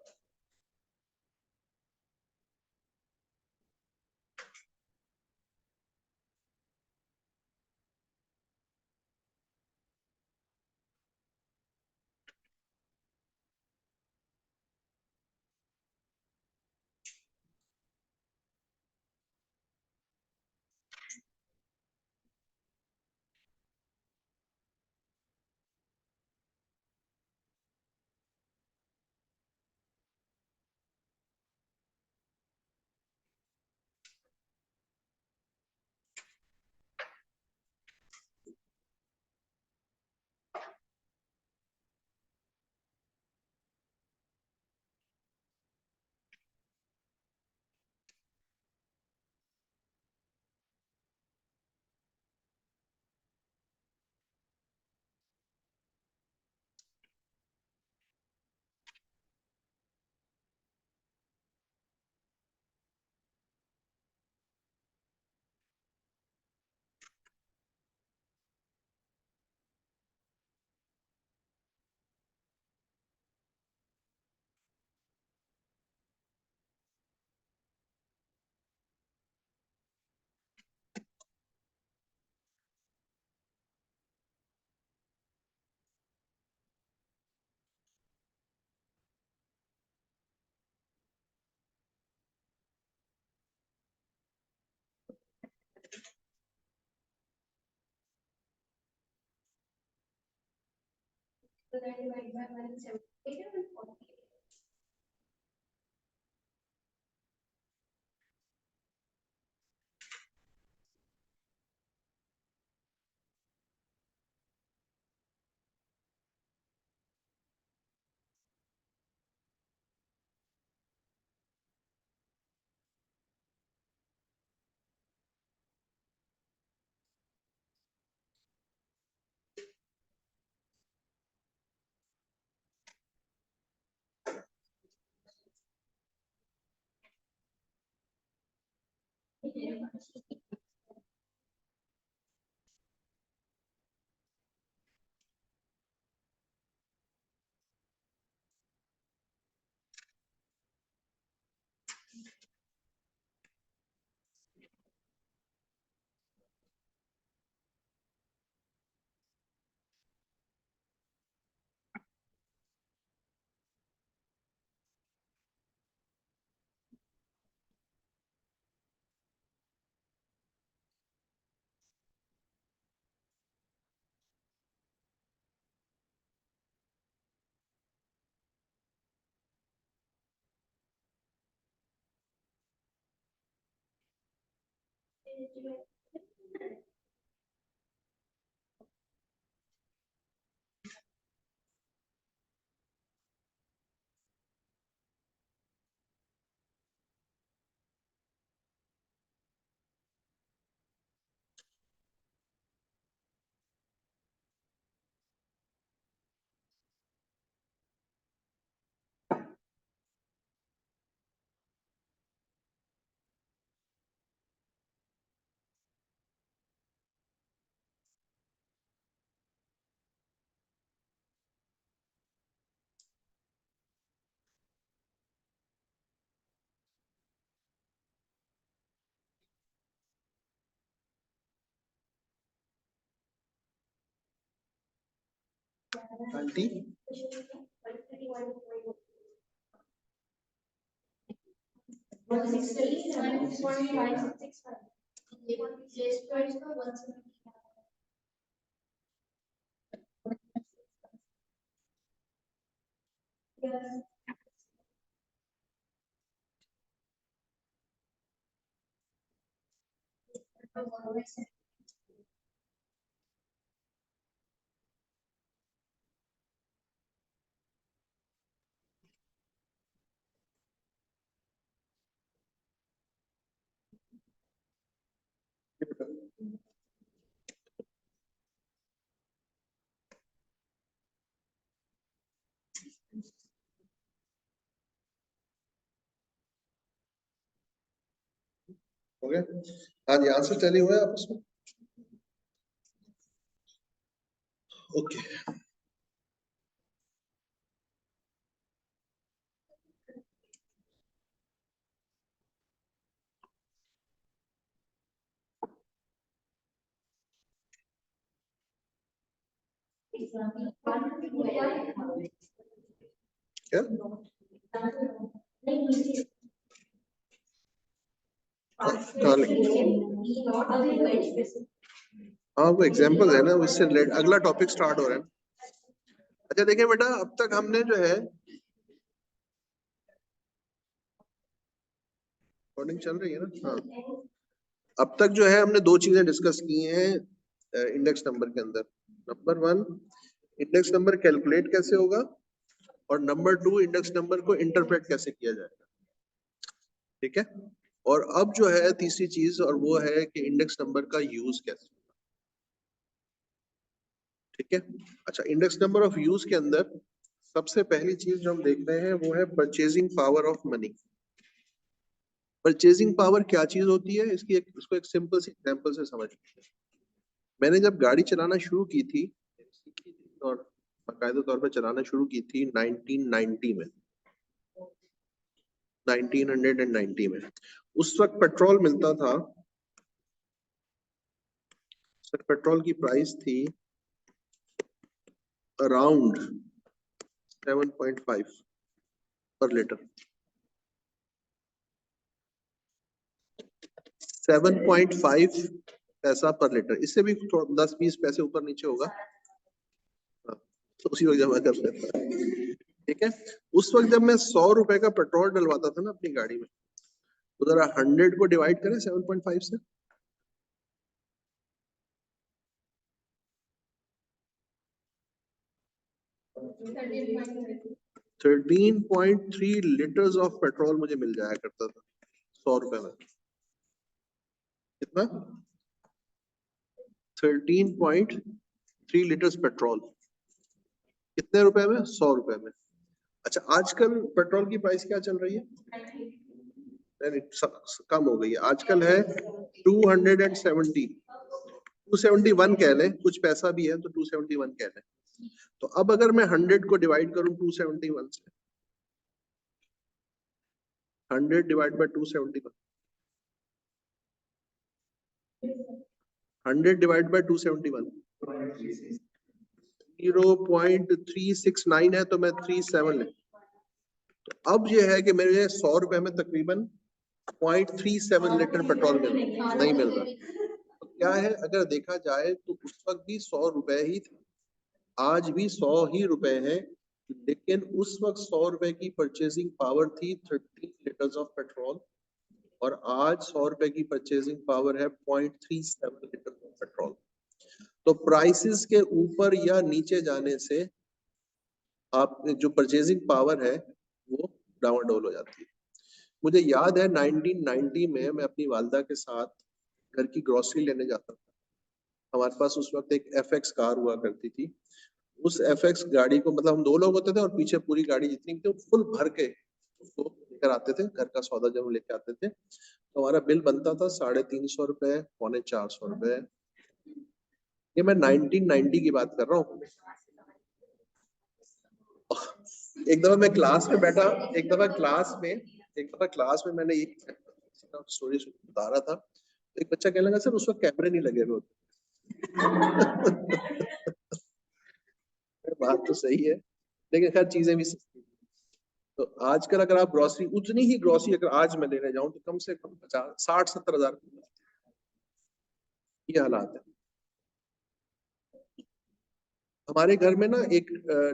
आंटी हो गया? हाँ जी, आंसर टैली हुआ है आपस में? ओके क्या हाँ वो एग्जाम्पल है ना, उससे अगला टॉपिक स्टार्ट हो रहा है। अच्छा देखिए बेटा, अब तक हमने जो है रिकॉर्डिंग चल रही है ना? हाँ, अब तक जो है हमने दो चीजें डिस्कस की हैं इंडेक्स नंबर के अंदर। Number one, index number calculate कैसे होगा, और नंबर टू, इंडेक्स नंबर को इंटरप्रेट कैसे किया जाएगा। ठीक है, और अब जो है तीसरी चीज, और वो है कि इंडेक्स नंबर का यूज कैसे। ठीक है, अच्छा इंडेक्स नंबर ऑफ यूज के अंदर सबसे पहली चीज जो हम देख रहे हैं वो है purchasing power of money. Purchasing power क्या चीज होती है, इसको एक सिंपल सी एग्जांपल से समझ लेते हैं। मैंने जब गाड़ी चलाना शुरू की थी, और बाकायदा तौर पर चलाना शुरू की थी 1990 में, 1990 में। उस वक्त पेट्रोल मिलता था, सर पेट्रोल की प्राइस थी अराउंड 7.5 पर लीटर। 7.5 पैसा पर लीटर, इससे भी 10-20 पैसे ऊपर नीचे होगा। हाँ, तो उसी वक्त जमा कर लेता है। ठीक है, उस वक्त जब मैं 100 रुपए का पेट्रोल डलवाता था ना अपनी गाड़ी में, तो जरा 100 को डिवाइड करें 7.5 से। 13.3 लीटर्स ऑफ पेट्रोल मुझे मिल जाया करता था 100 रुपए में। कितना? 13.3 लीटर्स पेट्रोल। कितने रुपए में? 100 रुपए में। अच्छा आजकल पेट्रोल की प्राइस क्या चल रही है? नहीं, कम हो गई है, आजकल है 270, 271 कह लें, कुछ पैसा भी है तो 271 कह लें। तो अब अगर मैं 100 को डिवाइड करूं 271 से, 100 डिवाइड बाय 271, 100 डिवाइड बाय 271, 0.369 है, तो मैं 37 ले। तो अब ये है कि मेरे 100 रुपए में तकरीबन 0.37 लीटर पेट्रोल नहीं मिल रहा। तो क्या है, अगर देखा जाए तो उस वक्त भी 100 रुपए ही थे, आज भी 100 ही रुपए हैं, लेकिन उस वक्त 100 रुपए की परचेसिंग पावर थी 13 लीटर्स ऑफ पेट्रोल, और आज 100 रुपए की परचेसिंग पावर है 0.37 लीटर ऑफ पेट्रोल। तो प्राइसेस के ऊपर या नीचे जाने से आप जो परचेसिंग पावर है वो डावाडोल हो जाती है। मुझे याद है 1990 में मैं अपनी वालदा के साथ घर की ग्रोसरी लेने जाता था। हमारे पास उस वक्त एक एफएक्स कार हुआ करती थी। उस एफएक्स गाड़ी को, मतलब हम दो लोग होते थे और पीछे पूरी गाड़ी जितनी थी फुल भर के उसको लेकर आते थे, घर का सौदा जब लेके आते थे तो हमारा बिल बनता था 350 रुपए, 450 रुपए। ये मैं 1990 की बात कर रहा हूँ। एक दफा मैं क्लास में बैठा, एक दफा क्लास में मैंने एक स्टोरी बता रहा था, एक बच्चा कहने लगा सर उस वक्त कैमरे नहीं लगे हुए होते। बात तो सही है, लेकिन खैर चीजें भी सस्ती। तो आजकल अगर आप ग्रोसरी, उतनी ही ग्रोसरी अगर आज मैं लेने जाऊं तो कम से कम 50-60-70 हजार ये हालात है। हमारे घर में ना एक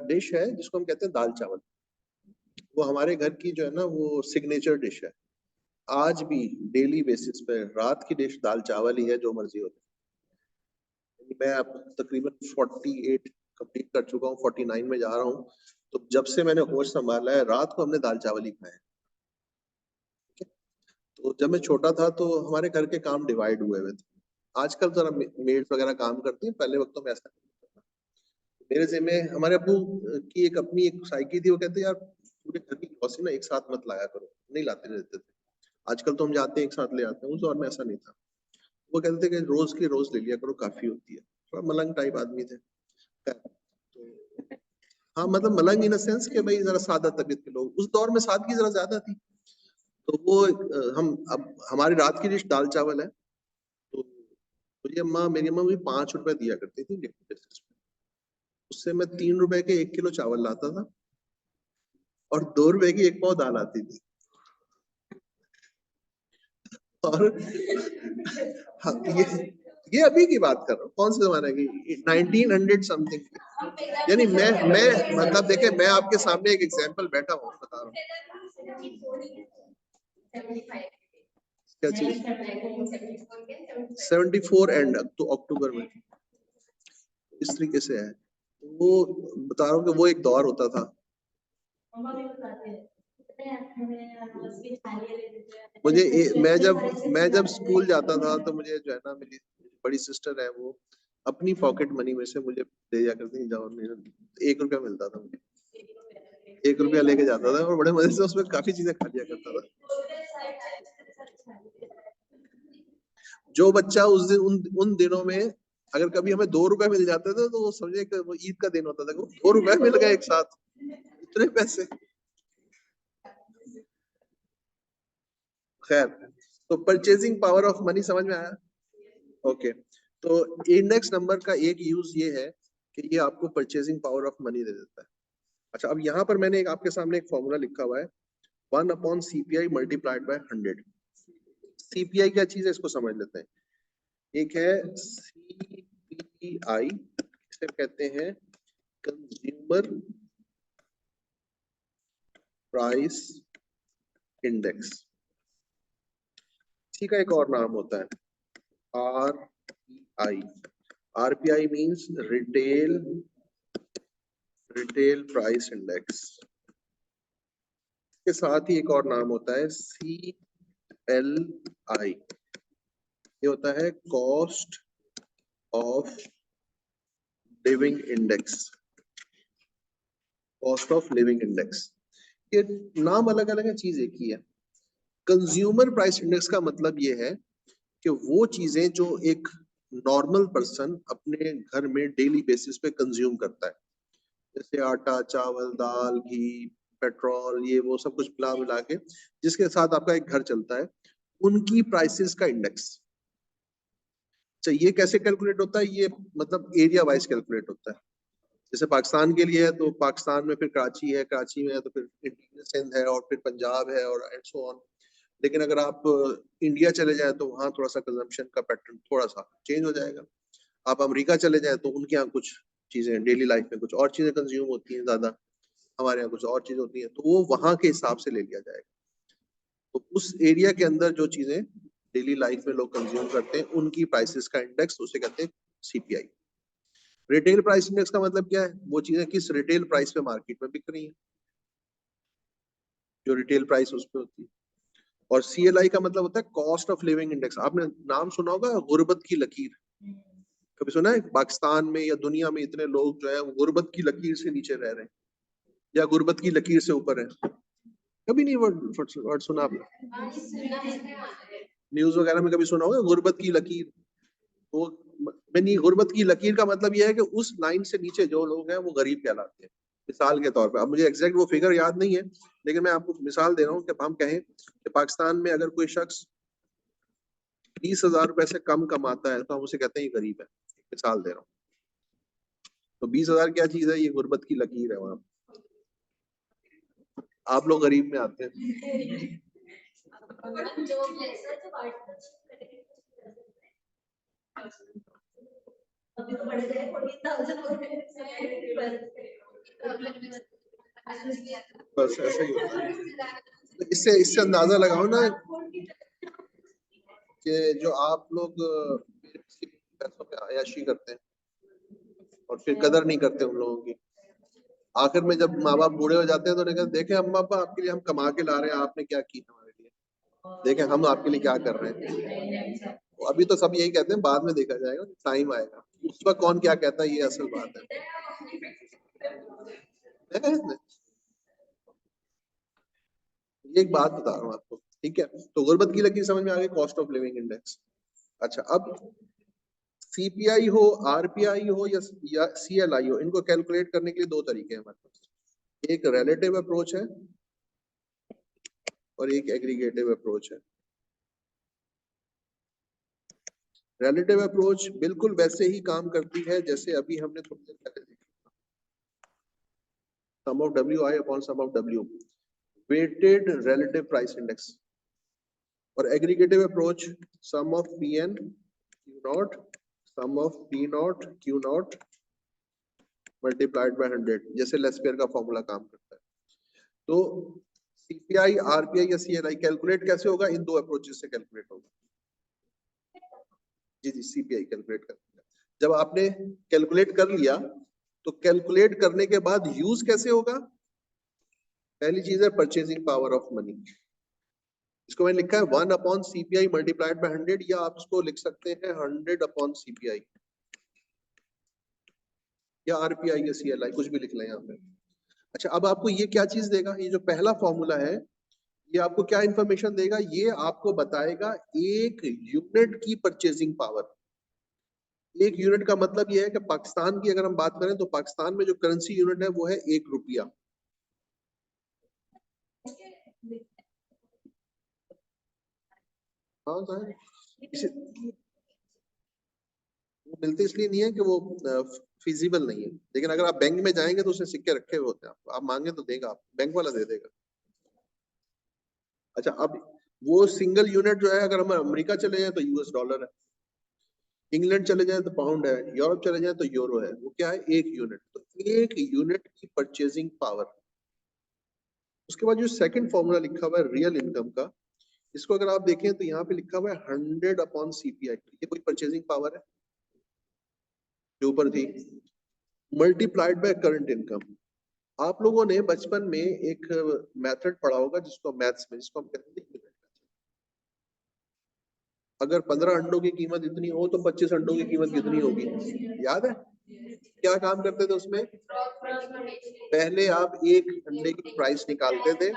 डिश है जिसको हम कहते हैं दाल चावल। वो हमारे घर की जो है ना वो सिग्नेचर डिश है। आज भी डेली बेसिस पे रात की डिश दाल चावल ही है, जो मर्जी हो जाए। मैं अब तकरीबन 48 कंप्लीट कर चुका हूँ, 49 में जा रहा हूँ। तो जब से मैंने होश संभाला है रात को हमने दाल चावल ही खाए हैं। तो जब मैं छोटा था तो हमारे घर के काम डिवाइड हुए हुए थे। आजकल जरा मेड्स वगैरह काम करती हैं, पहले वक्तों में ऐसा नहीं होता था। मेरे जिम्मे हमारे अब्बू की एक अपनी एक साइकी थी, वो कहते यार पूरे घर की ग्रोसरी ना एक साथ मत लाया करो, नहीं लाते रहते थे। आजकल तो हम जाते हैं एक साथ ले आते हैं, उस दौर में ऐसा नहीं था। वो कहते थे कि रोज की रोज ले लिया करो, काफी होती है। थोड़ा मलंग टाइप आदमी थे। तो हाँ मतलब मलंग इन सेंस कि भाई जरा सादा तबीयत के लोग, उस दौर में सादगी जरा ज्यादा थी, तो वो हम अब हमारी रात की डिश दाल चावल है, तो मेरी अम्मा भी 5 रुपए दिया करती थी डेली बेसिस पे, उससे मैं 3 रुपए के 1 किलो चावल लाता था और 2 रुपए की 1 पाव दाल आती थी। और हाँ, ये अभी की बात कर रहा हूँ, कौन से जमाने की, 1900 समथिंग। यानी मैं मतलब देखे, मैं आपके सामने एक एग्जांपल बैठा हूँ बता रहा हूँ। क्या चीज? 74 एंड तो अक्टूबर में इस तरीके से है, वो बता रहा हूँ कि वो एक दौर होता था। मैं जब स्कूल जाता था तो मुझे जो है ना, मेरी बड़ी सिस्टर है, वो अपनी पॉकेट मनी में से मुझे दे दिया करती थी, जाओ 1 रुपया मिलता था मुझे, 1 रुपया लेके जाता था और बड़े मजे से उसमें काफी चीजें खा लिया करता था। जो बच्चा उस दिन उन दिनों में अगर कभी हमें 2 रुपए मिल जाते थे तो वो समझे कि वो ईद का दिन होता था, 2 रुपए मिल गए एक साथ, इतने पैसे। खैर, तो परचेजिंग पावर ऑफ मनी समझ में आया? ओके, तो इंडेक्स नंबर का एक यूज ये है कि ये आपको परचेजिंग पावर ऑफ मनी दे देता है। अच्छा, अब यहाँ पर मैंने आपके सामने एक फॉर्मूला लिखा हुआ है, 1/CPI मल्टीप्लाइड बाय 100। सीपीआई क्या चीज है इसको समझ लेते हैं। एक है सीपीआई, इसे कहते हैं कंज्यूमर प्राइस इंडेक्स। इसी का एक और नाम होता है RPI. RPI means retail price index. के साथ ही एक और नाम होता है CLI, ये होता है cost of living index. Cost of living index, ये नाम अलग अलग है, चीज एक ही है। कंज्यूमर प्राइस इंडेक्स का मतलब ये है कि वो चीजें जो एक नॉर्मल पर्सन अपने घर में डेली बेसिस पे कंज्यूम करता है, जैसे आटा, चावल, दाल, घी, पेट्रोल, ये वो सब कुछ मिला मिला के जिसके साथ आपका एक घर चलता है, उनकी प्राइसेस का इंडेक्स। अच्छा, ये कैसे कैलकुलेट होता है? ये मतलब एरिया वाइज कैलकुलेट होता है। जैसे पाकिस्तान के लिए है तो पाकिस्तान में फिर कराची है, कराची में है तो फिर सिंध है और फिर पंजाब है और एंड सो ऑन। लेकिन अगर आप इंडिया चले जाए तो वहाँ थोड़ा सा कंजम्पशन का पैटर्न थोड़ा सा चेंज हो जाएगा। आप अमेरिका चले जाए तो उनके यहाँ कुछ चीजें डेली लाइफ में कुछ और चीजें कंज्यूम होती हैं ज्यादा, हमारे यहाँ कुछ और चीज होती है, तो वो वहां के हिसाब से ले लिया जाएगा। तो उस एरिया के अंदर जो चीजें डेली लाइफ में लोग कंज्यूम करते हैं उनकी प्राइसेस का इंडेक्स, उसे कहते हैं सीपीआई। रिटेल प्राइस इंडेक्स का मतलब क्या है? वो चीजें किस रिटेल प्राइस पे मार्केट में बिक रही है, जो रिटेल प्राइस उस पर होती है। और सीएलआई का मतलब होता है कॉस्ट ऑफ लिविंग इंडेक्स। आपने नाम सुना होगा गुर्बत की लकीर, कभी सुना है? पाकिस्तान में या दुनिया में इतने लोग जो है गुर्बत की लकीर से नीचे रह रहे हैं या गुर्बत की लकीर से ऊपर है। कभी नहीं वर्ड सुना आपने? न्यूज वगैरह में कभी सुना होगा गुर्बत की लकीर? वो नहीं, गुर्बत की लकीर का मतलब यह है कि उस लाइन से नीचे जो लोग हैं वो गरीब कहलाते हैं। मिसाल के तौर पर, अब मुझे एग्जैक्ट वो फिगर याद नहीं है, लेकिन मैं आपको मिसाल दे रहा हूँ कि हम कहें कि पाकिस्तान में अगर कोई शख्स 20,000 रुपए से कम कमाता है तो हम उसे कहते हैं ये गरीब है। मिसाल दे रहा हूँ। तो 20,000 क्या चीज है? ये गुर्बत की लकीर है। वहां आप लोग गरीब में आते हैं। बस ऐसा ही होता है। इससे इससे अंदाजा लगाओ ना कि जो आप लोग पैसों पे अय्याशी करते हैं और फिर कदर नहीं करते उन लोगों की, आखिर में जब माँ बाप बूढ़े हो जाते हैं तो कहते देखें अम्मा पापा आपके लिए हम कमा के ला रहे हैं, आपने क्या किया हमारे लिए, देखें हम आपके लिए क्या कर रहे हैं। तो अभी तो सब यही कहते हैं, बाद में देखा जाएगा, टाइम आएगा उस वक्त कौन क्या कहता है, ये असल बात है। ये एक बात बता रहा हूँ आपको, ठीक है? तो गुर्बत की लकीर समझ में आ गई, कॉस्ट ऑफ लिविंग इंडेक्स। अच्छा, अब सीपीआई हो, आरपीआई हो या सीएलआई हो, इनको कैलकुलेट करने के लिए दो तरीके हैं हमारे पास। एक रिलेटिव अप्रोच है और एक एग्रीगेटिव अप्रोच है। रिलेटिव अप्रोच बिल्कुल वैसे ही काम करती है जैसे अभी हमने थोड़ी देर पहले देखा, sum of WI upon sum of W, weighted relative price index. और aggregative approach sum of PN Q nought sum of P nought Q nought multiplied by 100, जैसे लेस्पेयर का फॉर्मूला काम करता है। तो सीपीआई, आरपीआई या सीएलआई कैलकुलेट कैसे होगा? इन दो अप्रोचेस से कैलकुलेट होगा। जी, सीपीआई कैलकुलेट कर लिया। जब आपने कैलकुलेट कर लिया तो कैलकुलेट करने के बाद यूज कैसे होगा? पहली चीज है परचेजिंग पावर ऑफ मनी। इसको मैंने लिखा है 1 अपॉन सीपीआई मल्टीप्लाइड बाय 100, या आप इसको लिख सकते हैं 100 अपॉन सीपीआई या आरपीआई या सीएलआई, कुछ भी लिख लें यहाँ पे। अच्छा, अब आपको ये क्या चीज देगा? ये जो पहला फॉर्मूला है ये आपको क्या इंफॉर्मेशन देगा? ये आपको बताएगा एक यूनिट की परचेजिंग पावर। एक यूनिट का मतलब ये है कि पाकिस्तान की अगर हम बात करें तो पाकिस्तान में जो करेंसी यूनिट है वो है 1 रुपया। हाँ सर, वो मिलते इसलिए नहीं है कि वो फिजिबल नहीं है, लेकिन अगर आप बैंक में जाएंगे तो उसने सिक्के रखे हुए होते हैं, आप मांगे तो देगा, आप बैंक वाला दे देगा। अच्छा, अब वो सिंगल यूनिट जो है, अगर हम अमेरिका चले जाए तो US डॉलर है, इंग्लैंड चले जाए तो पाउंड है, यूरोप चले जाए तो यूरो है। वो क्या है? एक यूनिट। तो एक यूनिट की परचेजिंग पावर। उसके बाद जो सेकंड फॉर्मूला लिखा हुआ है रियल इनकम का, इसको अगर आप देखें तो यहाँ पे लिखा हुआ है 100 अपॉन सीपीआई। ये कोई परचेजिंग पावर है जो ऊपर थी, मल्टीप्लाइड बाय करंट इनकम। आप लोगों ने बचपन में एक मेथड पढ़ा होगा जिसको मैथ्स में, जिसको हम कहते हैं, अगर 15 अंडों की कीमत इतनी हो तो 25 अंडों की कीमत कितनी होगी? याद है क्या काम करते थे उसमें? पहले आप एक अंडे की प्राइस निकालते थे,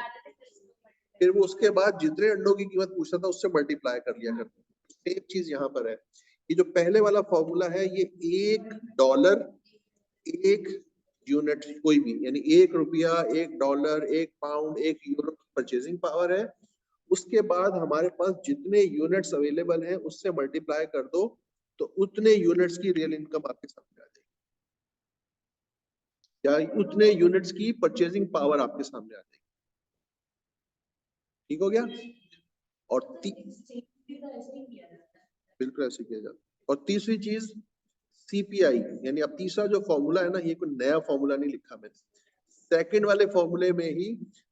फिर वो उसके बाद जितने अंडों की कीमत पूछता था उससे मल्टीप्लाई कर लिया करते। सेम चीज यहाँ पर है। ये जो पहले वाला फॉर्मूला है ये $1 1 यूनिट कोई भी, यानी 1 रुपया, 1 डॉलर, 1 पाउंड, 1 यूरो की परचेजिंग पावर है। उसके बाद हमारे पास जितने यूनिट्स अवेलेबल हैं उससे मल्टीप्लाई कर दो तो उतने यूनिट्स की रियल इनकम आपके सामने आ जाएगी, या उतने यूनिट्स की परचेजिंग पावर आपके सामने आ जाएगी। ठीक हो गया? और बिल्कुल ऐसे किया जाता है। और तीसरी चीज सीपीआई, यानी अब तीसरा जो फॉर्मूला है ना, ये कोई नया फॉर्मूला नहीं लिखा मैंने, सेकंड वाले फॉर्मूले में ही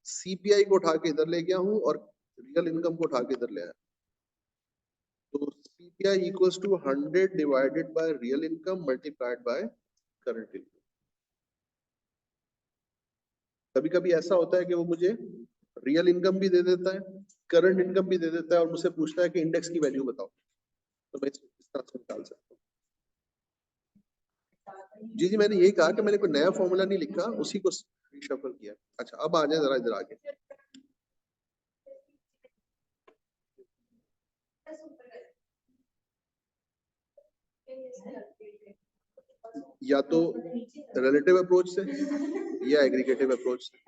सीपीआई को उठा के इधर ले गया हूं और रियल इनकम को उठा के इधर ले आया। तो CPI equals to 100 divided by real income multiplied by current income. कभी कभी ऐसा होता है कि वो मुझे रियल इनकम भी दे देता है, करंट इनकम भी दे देता है, और मुझसे पूछता है कि इंडेक्स की वैल्यू बताओ, तो मैं इस तरह से निकाल सकता हूँ। जी जी, मैंने यही कहा कि मैंने कोई नया फॉर्मूला नहीं लिखा, उसी को रिशफल किया। अच्छा, अब आ जाए जरा इधर आगे। या तो रिलेटिव अप्रोच से या एग्रीगेटिव अप्रोच से।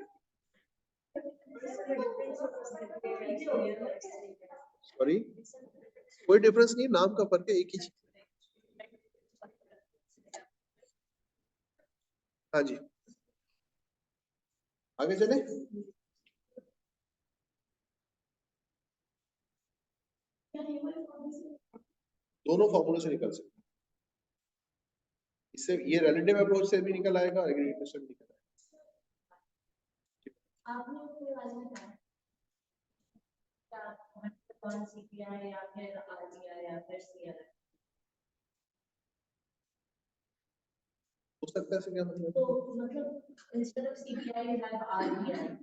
सॉरी, कोई डिफरेंस नहीं, नाम का फर्क है, एक ही चीज। हाँ जी, आगे चले। दोनों फॉर्मूले से निकल सकते, इससे ये रिलेटिव अप्रोच से भी निकल आएगा, एग्रीगेटिव से भी निकल आएगा। हो सकता है, क्या मतलब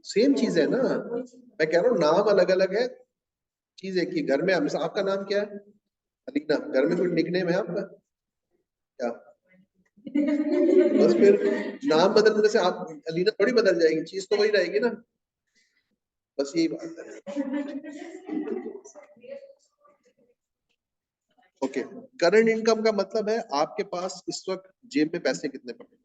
सेम चीज है ना, मैं कह रहा हूँ नाम अलग अलग है, चीज एक ही। घर में आपका नाम क्या है? अलीना। घर में कोई निकनेम है आपका क्या? बस फिर नाम बदलने से आप अलीना थोड़ी बदल जाएगी, चीज तो वही रहेगी ना, बस यही बात है। ओके, करंट इनकम का मतलब है आपके पास इस वक्त जेब में पैसे कितने पड़े।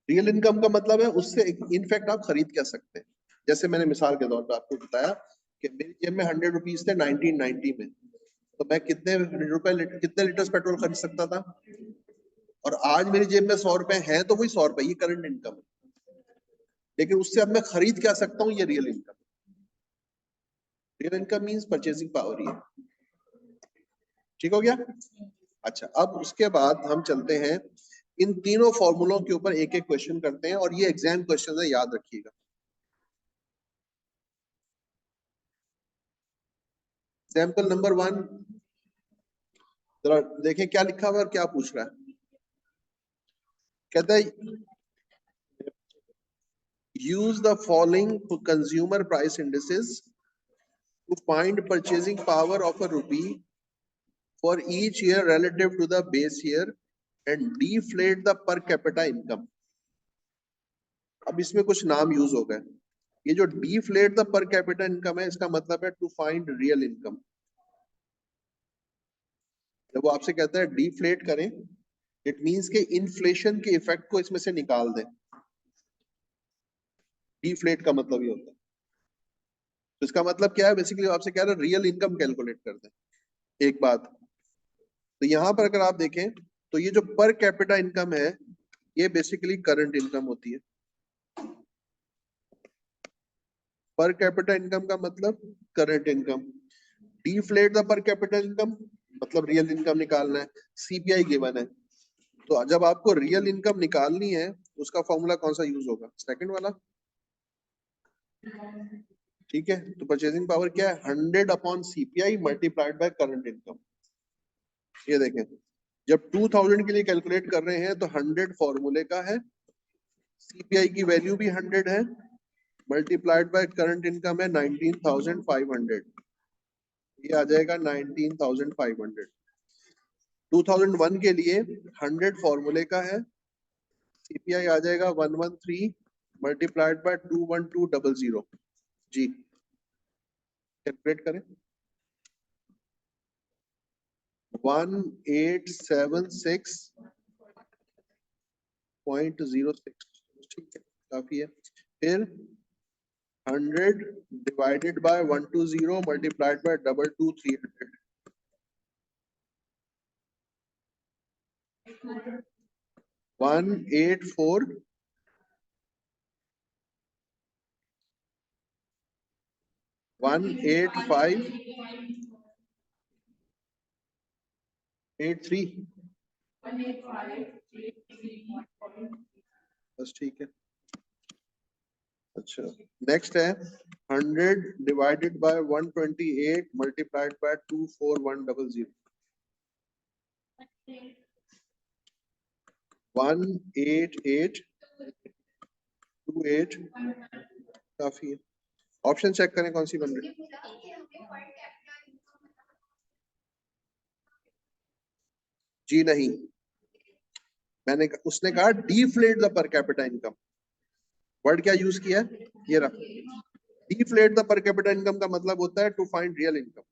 रियल इनकम का मतलब है उससे इनफैक्ट आप खरीद क्या सकते हैं। जैसे मैंने मिसाल के तौर पर आपको बताया कि मेरी जेब में 100 रुपीज थे 1990 में, तो मैं कितने लीटर पेट्रोल खरीद सकता था। और आज मेरी जेब में 100 रुपए हैं तो वही 100 रुपए, ये करंट इनकम है। लेकिन उससे अब मैं खरीद क्या सकता हूँ, ये real income. Real income means purchasing power ही है। ठीक हो गया। अच्छा, अब उसके बाद हम चलते हैं इन तीनों फॉर्मूलों के ऊपर एक एक क्वेश्चन करते हैं, और ये एग्जाम क्वेश्चन है, याद रखिएगा। एग्जाम्पल नंबर 1, जरा देखें क्या लिखा हुआ है और क्या पूछ रहा है। कहता है use the following consumer price indices to find purchasing power of a rupee for each year relative to the base year and deflate the per capita income। अब इसमें कुछ नाम यूज हो गए। ये जो deflate the per capita income है, इसका मतलब है to find real income। जब वो आपसे कहता है deflate करें, इट मींस के इन्फ्लेशन के इफेक्ट को इसमें से निकाल दें। deflate का मतलब ये होता है। तो इसका मतलब क्या है, बेसिकली आपसे कह रहा है रियल इनकम कैलकुलेट कर दें। एक बात, तो यहां पर अगर आप देखें तो ये जो पर कैपिटा इनकम है, ये बेसिकली करंट इनकम होती है। पर कैपिटा इनकम का मतलब current income. Deflate the per capita income मतलब रियल इनकम निकालना है। सीपीआई गिवन है, तो जब आपको रियल इनकम निकालनी है, उसका फॉर्मूला कौन सा यूज होगा, सेकंड वाला। ठीक है, तो परचेजिंग पावर क्या है, 100/CPI multiplied by current income. ये देखें, जब 2000 के लिए कैलकुलेट कर रहे हैं तो 100 फॉर्मूले का है, सीपीआई की वैल्यू भी 100 है, मल्टीप्लाइड बाय करंट इनकम है 19,500। ये आ जाएगा 19,500। 2001 के लिए 100 फॉर्मूले का है, सीपीआई आ जाएगा 113 मल्टीप्लाइड बाय 21200। जी, कैलकुलेट करें। 1876.06। ठीक है, काफी है। फिर 100 डिवाइडेड बाय 120 मल्टीप्लाइड बाय 22300। 184 18583। बस ठीक है। अच्छा, नेक्स्ट है 100 डिवाइडेड बाय 128 मल्टीप्लाइड बाय 24100। 18828। काफी है। ऑप्शन चेक करें कौन सी बन रही। जी नहीं, उसने कहा deflate the per capita income. Word क्या यूज किया है, ये रहा। Deflate the per capita income का मतलब होता है टू फाइंड रियल इनकम।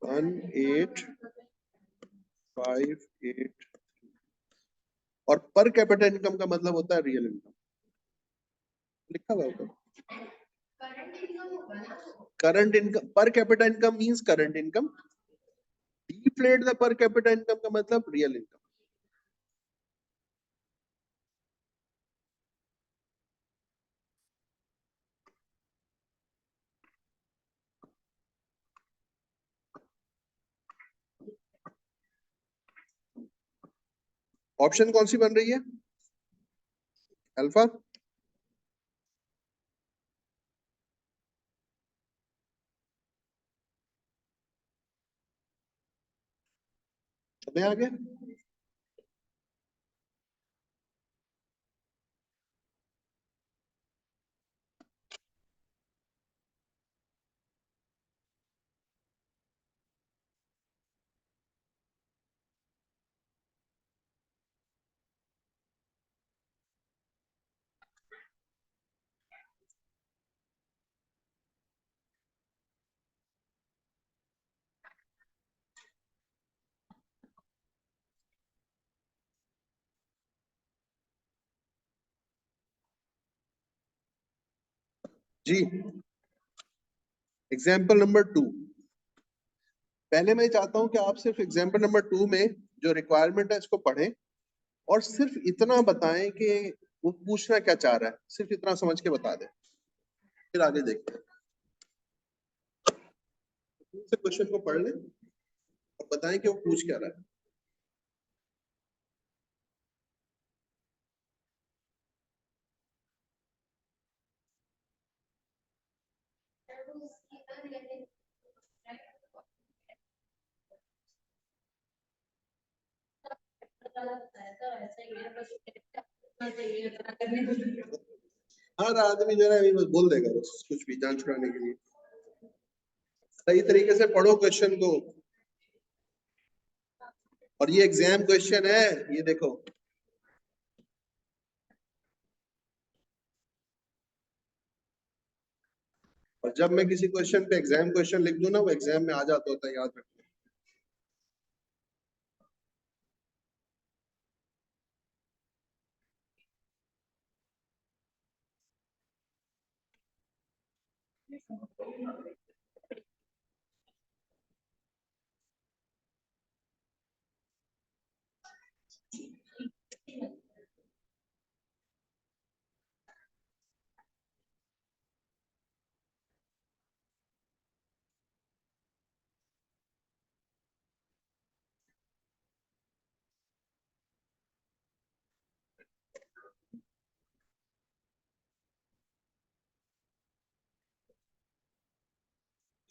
18583। और पर कैपिटा इनकम का मतलब होता है रियल इनकम। लिखा हुआ है current income. Per capita income means current income, deflate the per capita income का मतलब रियल इनकम। ऑप्शन कौन सी बन रही है, अल्फा। चले आगे। जी। एग्जाम्पल नंबर 2, पहले मैं चाहता हूं कि आप सिर्फ एग्जाम्पल नंबर 2 में जो रिक्वायरमेंट है इसको पढ़ें और सिर्फ इतना बताएं कि वो पूछना क्या चाह रहा है, सिर्फ इतना समझ के बता दें, फिर आगे देखते हैं। क्वेश्चन को पढ़ लें और बताएं कि वो पूछ क्या रहा है। हर आदमी जो है अभी बस बोल देगा, बस कुछ भी जान छुड़ाने के लिए। सही तरीके से पढ़ो क्वेश्चन को। और ये एग्जाम क्वेश्चन है, ये देखो। और जब मैं किसी क्वेश्चन पे एग्जाम क्वेश्चन लिख दूं ना, वो एग्जाम में आ जाता होता है, याद रखना।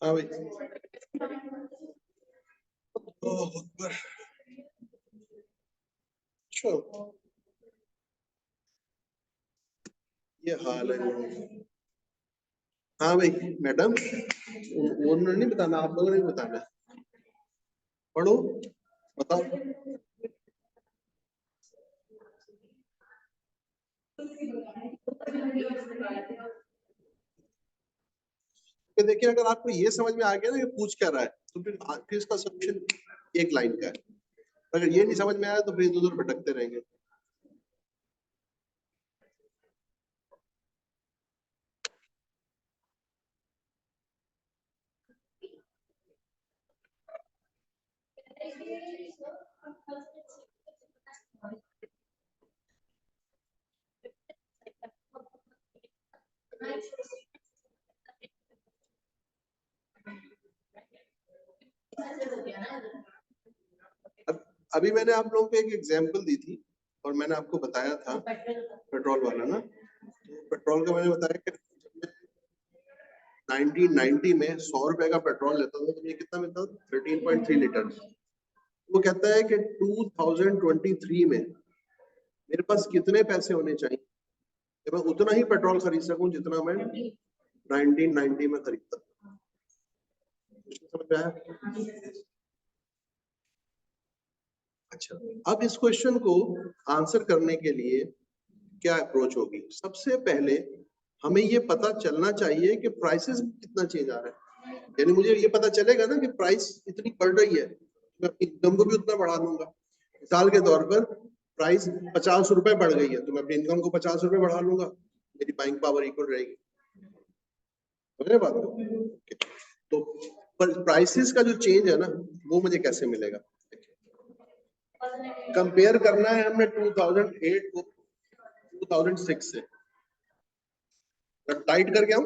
हाँ भाई। ओह अकबर। अच्छा, ये हाल है लोगों का। हाँ भाई मैडम, उन्होंने नहीं बताना, आप लोगों ने नहीं बताना। पढ़ो, बताओ। तो देखिए, अगर आपको ये समझ में आ गया ना कि पूछ क्या रहा है, तो फिर इसका सोल्यूशन एक लाइन का है। अगर ये नहीं समझ में आया तो फिर इधर उधर भटकते रहेंगे। अब अभी मैंने आप लोगों को एक एग्जांपल दी थी और मैंने आपको बताया था पेट्रोल वाला ना। पेट्रोल का मैंने बताया कि 1990 में 100 रुपए का पेट्रोल लेता था तो ये कितना मिलता था, 13.3 लीटर। वो कहता है कि 2023 में मेरे पास कितने पैसे होने चाहिए कि मैं उतना ही पेट्रोल खरीद सकूं जितना मैं 1990 में खरीदता था। समझ में आया? अच्छा, अब इस क्वेश्चन को आंसर करने के लिए क्या अप्रोच होगी? सबसे पहले हमें ये पता चलना चाहिए कि प्राइसेस में कितना चेंज आ रहा है। यानी मुझे ये पता चलेगा ना कि प्राइस इतनी बढ़ रही है, मैं अपनी इनकम को भी उतना बढ़ा दूंगा। मिसाल के तौर पर प्राइस 50 रुपए बढ़ गई है तो मैं अपनी इनकम को 50 रुपए बढ़ा लूंगा, मेरी बाइंग पावर इक्वल रहेगी। समझ बात? तो प्राइसेस का जो चेंज है ना, वो मुझे कैसे मिलेगा? कंपेयर करना है हमने 2008 को 2006 से। टाइट करके हम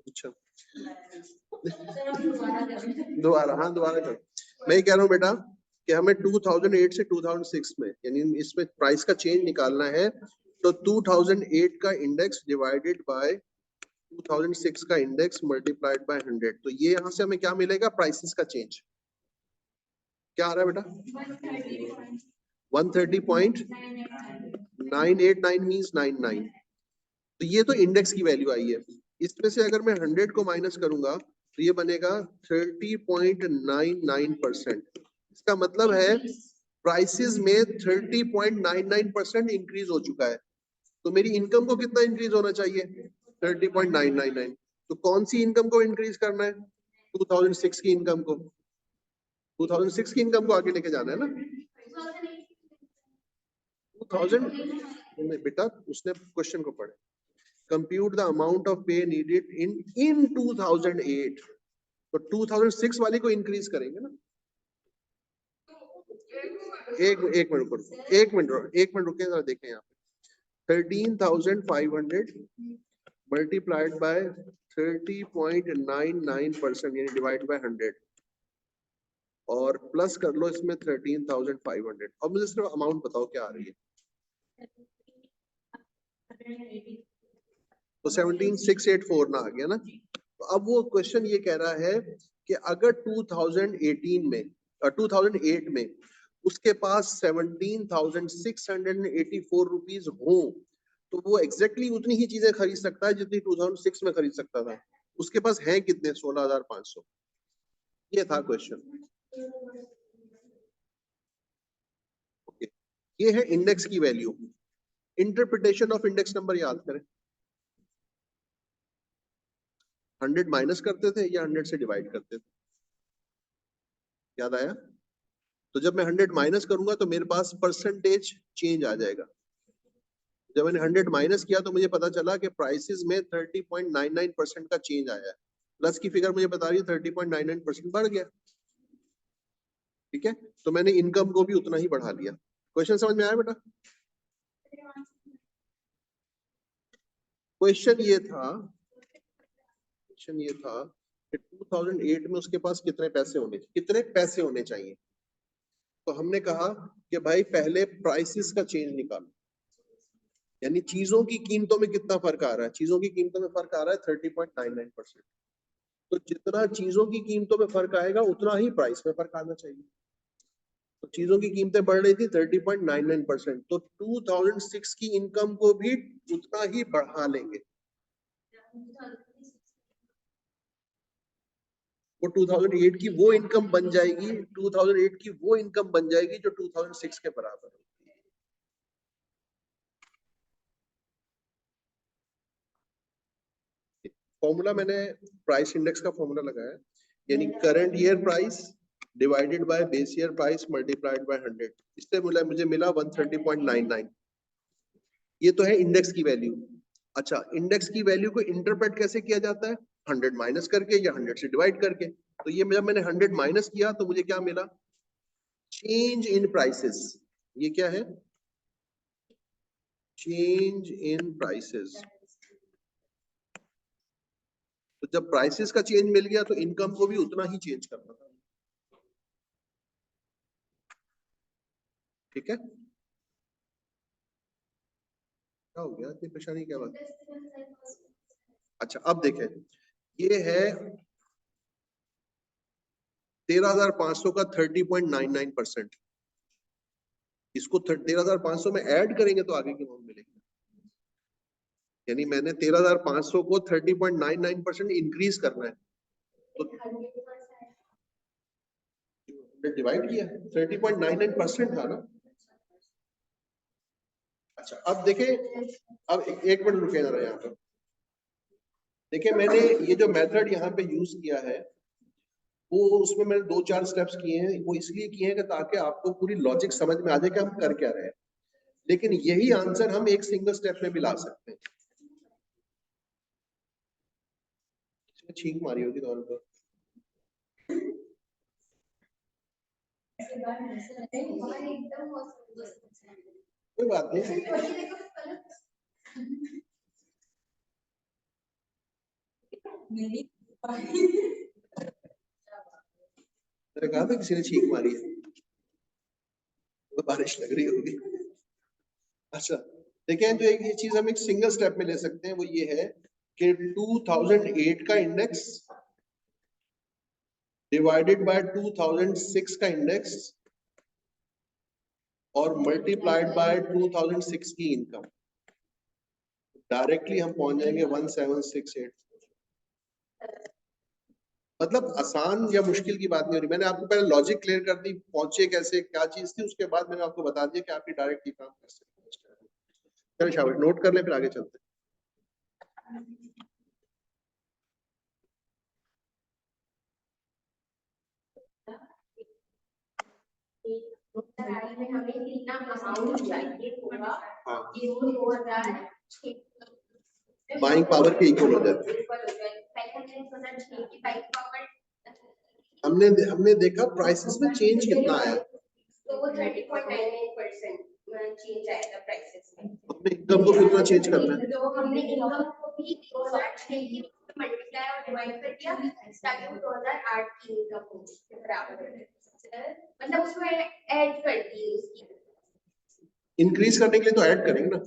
अच्छा, दोबारा, हाँ दोबारा कर। मैं कह रहा हूँ बेटा कि हमें 2008 से 2006 में, यानी इसमें प्राइस का चेंज निकालना है। तो 2008 का इंडेक्स डिवाइडेड बाय 2006 का इंडेक्स मल्टीप्लाइड बाय 100, तो ये यहाँ से हमें क्या मिलेगा? प्राइसेस का चेंज क्या आ रहा है बेटा? 130.989 मीन्स 99। तो ये तो इंडेक्स की वैल्यू आई है। इसमें से अगर मैं 100 को माइनस करूंगा तो ये बनेगा 30.99%। इसका मतलब है प्राइसेस में 30.99% इंक्रीज हो चुका है। तो मेरी इनकम को कितना इंक्रीज होना चाहिए? 30.999। तो कौन सी इनकम को इंक्रीज करना है? 2006 की इनकम को। 2006 की इनकम को आगे लेके जाना है ना। 2000 में बेटा उसने क्वेश्चन को पढ़े, कंप्यूट द अमाउंट ऑफ पे नीडेड इन 2008, तो 2006 वाली को इंक्रीज करेंगे ना। एक मिनट रुके जरा देखें यहाँ पे 13,500 मल्टीप्लाइड बाय 30.99% यानी डिवाइड बाय 100 और प्लस कर लो इसमें 13,500। अब मुझे सिर्फ अमाउंट बताओ क्या आ रही है। तो 17,684 ना आ गया ना। तो अब वो क्वेश्चन ये कह रहा है कि अगर 2008 में उसके पास 17,684 रुपीज हो तो वो एग्जैक्टली उतनी ही चीजें खरीद सकता है जितनी 2006 में खरीद सकता था। उसके पास है कितने? 16,500। ये था क्वेश्चन। ओके, ये है इंडेक्स की value. Interpretation of index number याद करें, 100 माइनस करते थे या 100 से डिवाइड करते थे? याद आया? तो जब मैं 100 माइनस करूंगा तो मेरे पास परसेंटेज चेंज आ जाएगा। जब मैंने 100 माइनस किया तो मुझे पता चला कि प्राइसेस में 30.99% का चेंज आया है। प्लस की फिगर मुझे बता रही है 30.99% बढ़ गया। ठीक है, तो मैंने इनकम को भी उतना ही बढ़ा लिया। क्वेश्चन समझ में आया बेटा? क्वेश्चन ये था कि 2008 में उसके पास कितने पैसे होने चाहिए। तो हमने कहा कि भाई पहले प्राइसेस का चेंज निकालो, यानी चीजों की कीमतों में कितना फर्क आ रहा है। चीजों की कीमतों में फर्क आ रहा है 30.99%। तो जितना चीजों की कीमतों में फर्क आएगा उतना ही प्राइस में फर्क आना चाहिए। तो चीजों की कीमतें बढ़ रही थी 30.99%, तो 2006 की इनकम को भी उतना ही बढ़ा लेंगे। वो 2008 की वो इनकम बन जाएगी, 2008 की वो इनकम बन जाएगी जो 2006 के बराबर है। फॉर्मूला मैंने प्राइस इंडेक्स का फॉर्मूला लगाया, यानी current year price divided by base year price multiplied by 100। इससे मुझे मिला 130.99। ये तो है इंडेक्स की वैल्यू। अच्छा, इंडेक्स की वैल्यू को इंटरप्रेट कैसे किया जाता है? 100 माइनस करके या 100 से डिवाइड करके। तो ये जब मैंने 100 माइनस किया तो मुझे क्या मिला? Change in prices. ये क्या है? Change in prices. तो जब प्राइसेस का चेंज मिल गया तो इनकम को भी उतना ही चेंज करना था। ठीक है, क्या हो गया? इतनी परेशानी क्या बात? अच्छा, अब देखें, ये है 13,500 का 30.99%। इसको 13,500 में ऐड करेंगे तो आगे की अमाउंट मिलेगी। यानी मैंने 13,500 को 30.99% इंक्रीज करना है, तो डिवाइड किया, 30.99% था ना। अच्छा, अब देखें, अब एक मिनट रुके जरा यहाँ पर। देखिए, मैंने ये जो मेथड यहाँ पे यूज किया है वो उसमें मैंने 2-4 स्टेप्स किए हैं। वो इसलिए किए हैं कि ताकि आपको पूरी लॉजिक समझ में आ जाए कि हम कर क्या रहे हैं। लेकिन यही आंसर हम एक सिंगल स्टेप में भी ला सकते हैं। छींक मारी होगी दौर पर। कोई बात नहीं, मैंने कहा था किसी ने छींक मारी है, तो बारिश लग रही होगी। अच्छा, देखिए, जो एक ये चीज हम एक सिंगल स्टेप में ले सकते हैं वो ये है कि 2008 का इंडेक्स डिवाइडेड बाय 2006 का इंडेक्स और मल्टीप्लाइड बाय 2006 की इनकम। डायरेक्टली हम पहुंच जाएंगे 1768। मतलब आसान या मुश्किल की बात नहीं हो रही। मैंने आपको पहले लॉजिक क्लियर कर दी, पहुंचे कैसे, क्या चीज थी, उसके बाद मैंने आपको बता दिया कि आप डायरेक्ट काम कर सकते हैं। चलिए शाबाश, नोट कर लें, फिर आगे चलते हैं। बाइंग पावर के इक्वल हो जाती है। हमने देखा प्राइसेस में चेंज कितना आया, तो वो 30.98% चेंज आया था प्राइसेस में। हमने इनकम को कितना चेंज करना है, तो हमने इनकम को भी 2006 की मल्टीप्लाई और डिवाइड कर दिया ताकि वो 2008 की इनकम हो बराबर हो, मतलब उसमें ऐड कर दी उसकी। इंक्रीज करने के लिए तो ऐड करेंगे ना।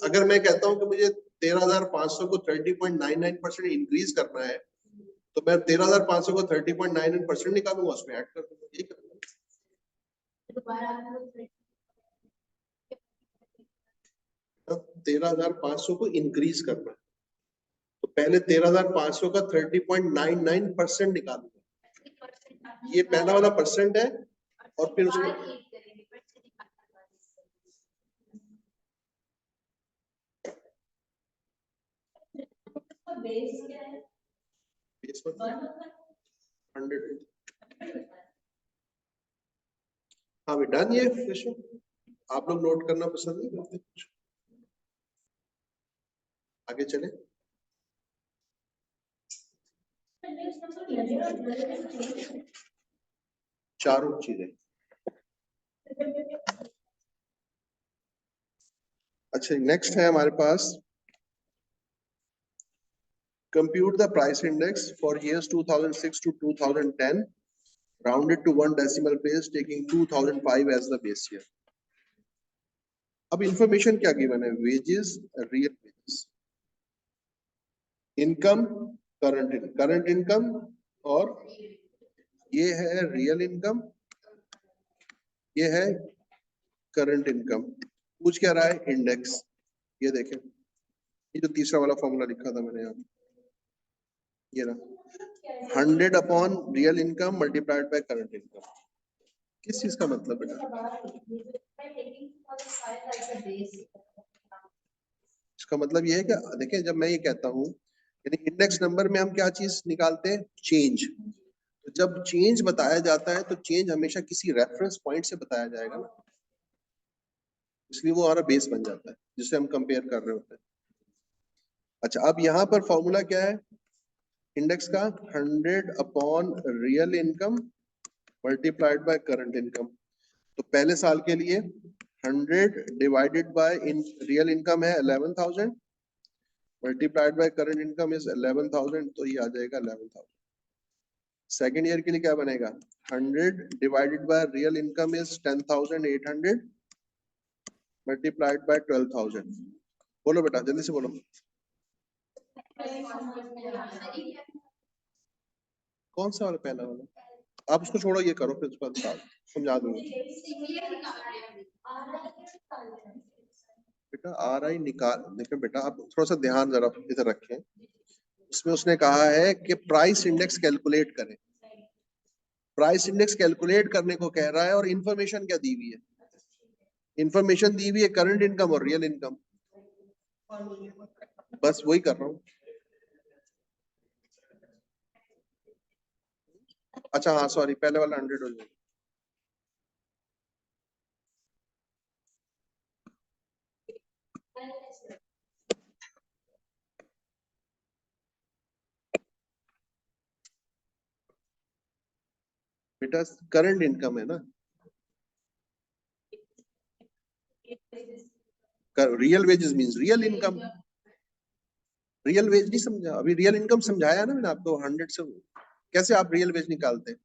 अगर मैं कहता हूं कि मुझे 13,500 को 30.99% इंक्रीज करना है तो मैं 13,500 को 30.99% निकालूंगा, उसमें ऐड कर दूंगा, यही करूंगा। 13,500 को इंक्रीज करना है तो पहले 13,500 का 30.99% निकालूंगा, ये पहला वाला परसेंट है, और फिर उसको बेस क्या है, बेस 100। हाँ बेटा, ये क्वेश्चन आप लोग नोट करना पसंद नहीं करते, कुछ आगे चले। चारों चीजें। अच्छा, नेक्स्ट है हमारे पास compute the price index for years 2006 to 2010 rounded to one decimal place taking 2005 as the base year। अब इंफॉर्मेशन क्या गिवन है, wages, real wages, income, current income, और ये है रियल इनकम, ये है करंट इनकम। पूछ क्या रहा है, इंडेक्स। ये देखें, ये जो तीसरा वाला फॉर्मूला लिखा था मैंने यहाँ, ये रहा 100 upon real income multiplied by current income. किस चीज का मतलब बेटा, इसका मतलब ये है कि देखिए, जब मैं ये कहता हूँ यानी इंडेक्स नंबर में हम क्या चीज निकालते हैं, चेंज। तो जब चेंज बताया जाता है तो चेंज हमेशा किसी रेफरेंस पॉइंट से बताया जाएगा ना, इसलिए वो हमारा बेस बन जाता है जिससे हम कंपेयर कर रहे होते हैं। अच्छा, अब यहाँ पर फॉर्मूला क्या है इंडेक्स का, 100 upon real income multiplied by current income. तो पहले साल के लिए 100 डिवाइडेड बाय रियल इनकम है 11,000 multiplied by current income is 11,000, तो ये आ जाएगा 11,000। सेकेंड ईयर के लिए क्या बनेगा, 100 divided by real income is 10,800 multiplied by 12,000। बोलो बेटा, जल्दी से बोलो, कौन सा वाला, पहला वाला? आप उसको छोड़ो, ये करो, फिर उसके बाद समझा दूंगा। बेटा आर आई निकाल, देखो बेटा आप थोड़ा सा ध्यान जरा इधर रखें। इसमें उसने कहा है कि प्राइस इंडेक्स कैलकुलेट करें, प्राइस इंडेक्स कैलकुलेट करने को कह रहा है, और इंफॉर्मेशन क्या दी हुई है, इंफॉर्मेशन दी हुई है करंट इनकम और रियल इनकम, बस वही कर रहा हूँ। अच्छा हाँ सॉरी, पहले वाला 100 हो जाएगा। बेटा करंट इनकम है ना, real wages means real income. Real veg नहीं समझा अभी, रियल इनकम समझाया ना मैंने आपको। 100 से कैसे आप रियल वेज निकालते हैं,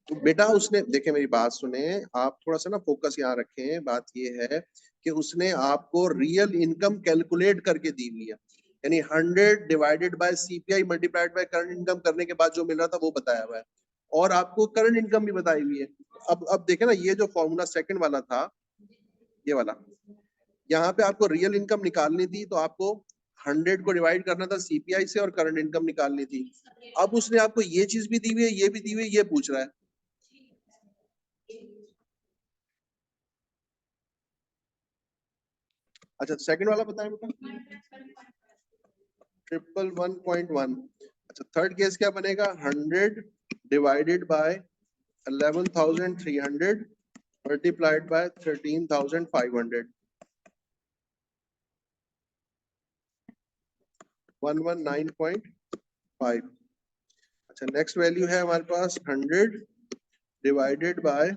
तो बेटा उसने, देखे मेरी बात सुने आप, थोड़ा सा ना फोकस यहाँ रखें। बात ये है कि उसने आपको रियल इनकम कैलकुलेट करके दी हुई है, यानी 100 divided bye CPI multiplied by current income करने के बाद जो मिल रहा था वो बताया हुआ है, और आपको करंट इनकम भी बताई हुई है। अब देखे ना, ये जो फॉर्मूला सेकंड वाला था, ये वाला, यहाँ पे आपको रियल इनकम निकालनी थी तो आपको 100 को डिवाइड करना था सीपीआई से और करंट इनकम निकालनी थी। अब उसने आपको ये चीज भी दी हुई है, ये भी दी हुई है, ये पूछ रहा है। अच्छा सेकंड वाला बताएं बेटा, 111.1। अच्छा थर्ड केस क्या बनेगा, 100 डिवाइडेड बाय 11,300 multiplied by 13,500, 119.5। अच्छा, नेक्स्ट वैल्यू है हमारे पास 100 डिवाइडेड बाय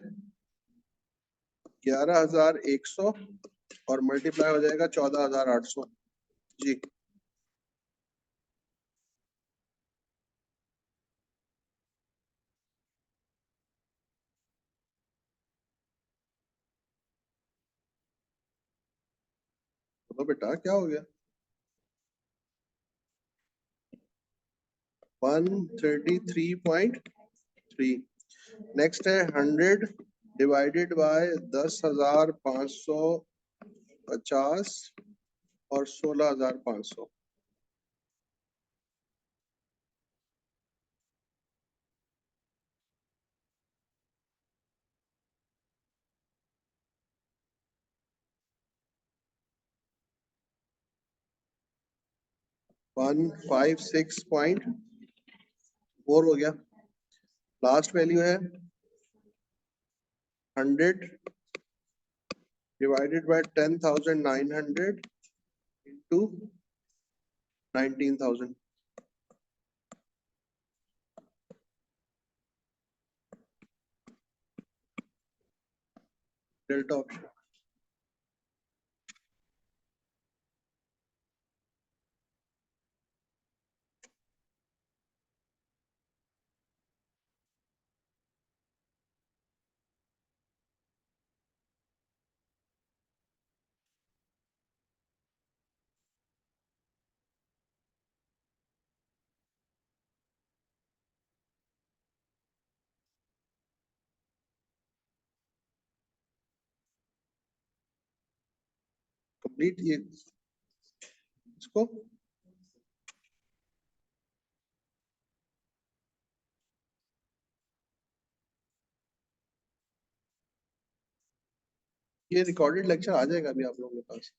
11,100 और मल्टीप्लाई हो जाएगा 14,800 जी। तो बेटा क्या हो गया? 133.3। नेक्स्ट है 100 डिवाइडेड बाय 10,550 और 16,500। वन 156.4 हो गया। लास्ट वैल्यू है 100 divided bye 10,900 into 19,000। Delta option. Complete ये इसको ये रिकॉर्डेड लेक्चर आ जाएगा अभी आप लोगों के पास।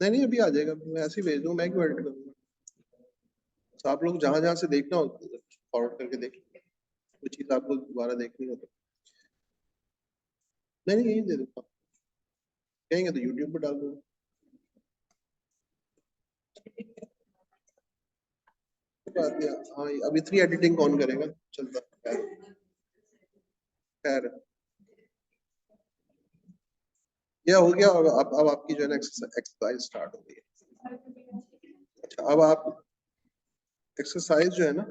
नहीं नहीं, अभी आ जाएगा, मैं ऐसे ही भेज दूँ, मैं क्यों एडिट करूँगा। तो आप लोग जहां जहां से देखना हो फॉरवर्ड करके देख लीजिए, कोई चीज आपको दोबारा देखनी हो तो। नहीं नहीं, यही दे दूँगा, कहेंगे तो यूट्यूब पर डाल दूंगा। हाँ, अब इतनी एडिटिंग कौन करेगा, चलता खैर खैर। यह हो गया। अब आपकी जो है ना एक्सरसाइज स्टार्ट हो गई है। अच्छा, अब आप एक्सरसाइज जो है ना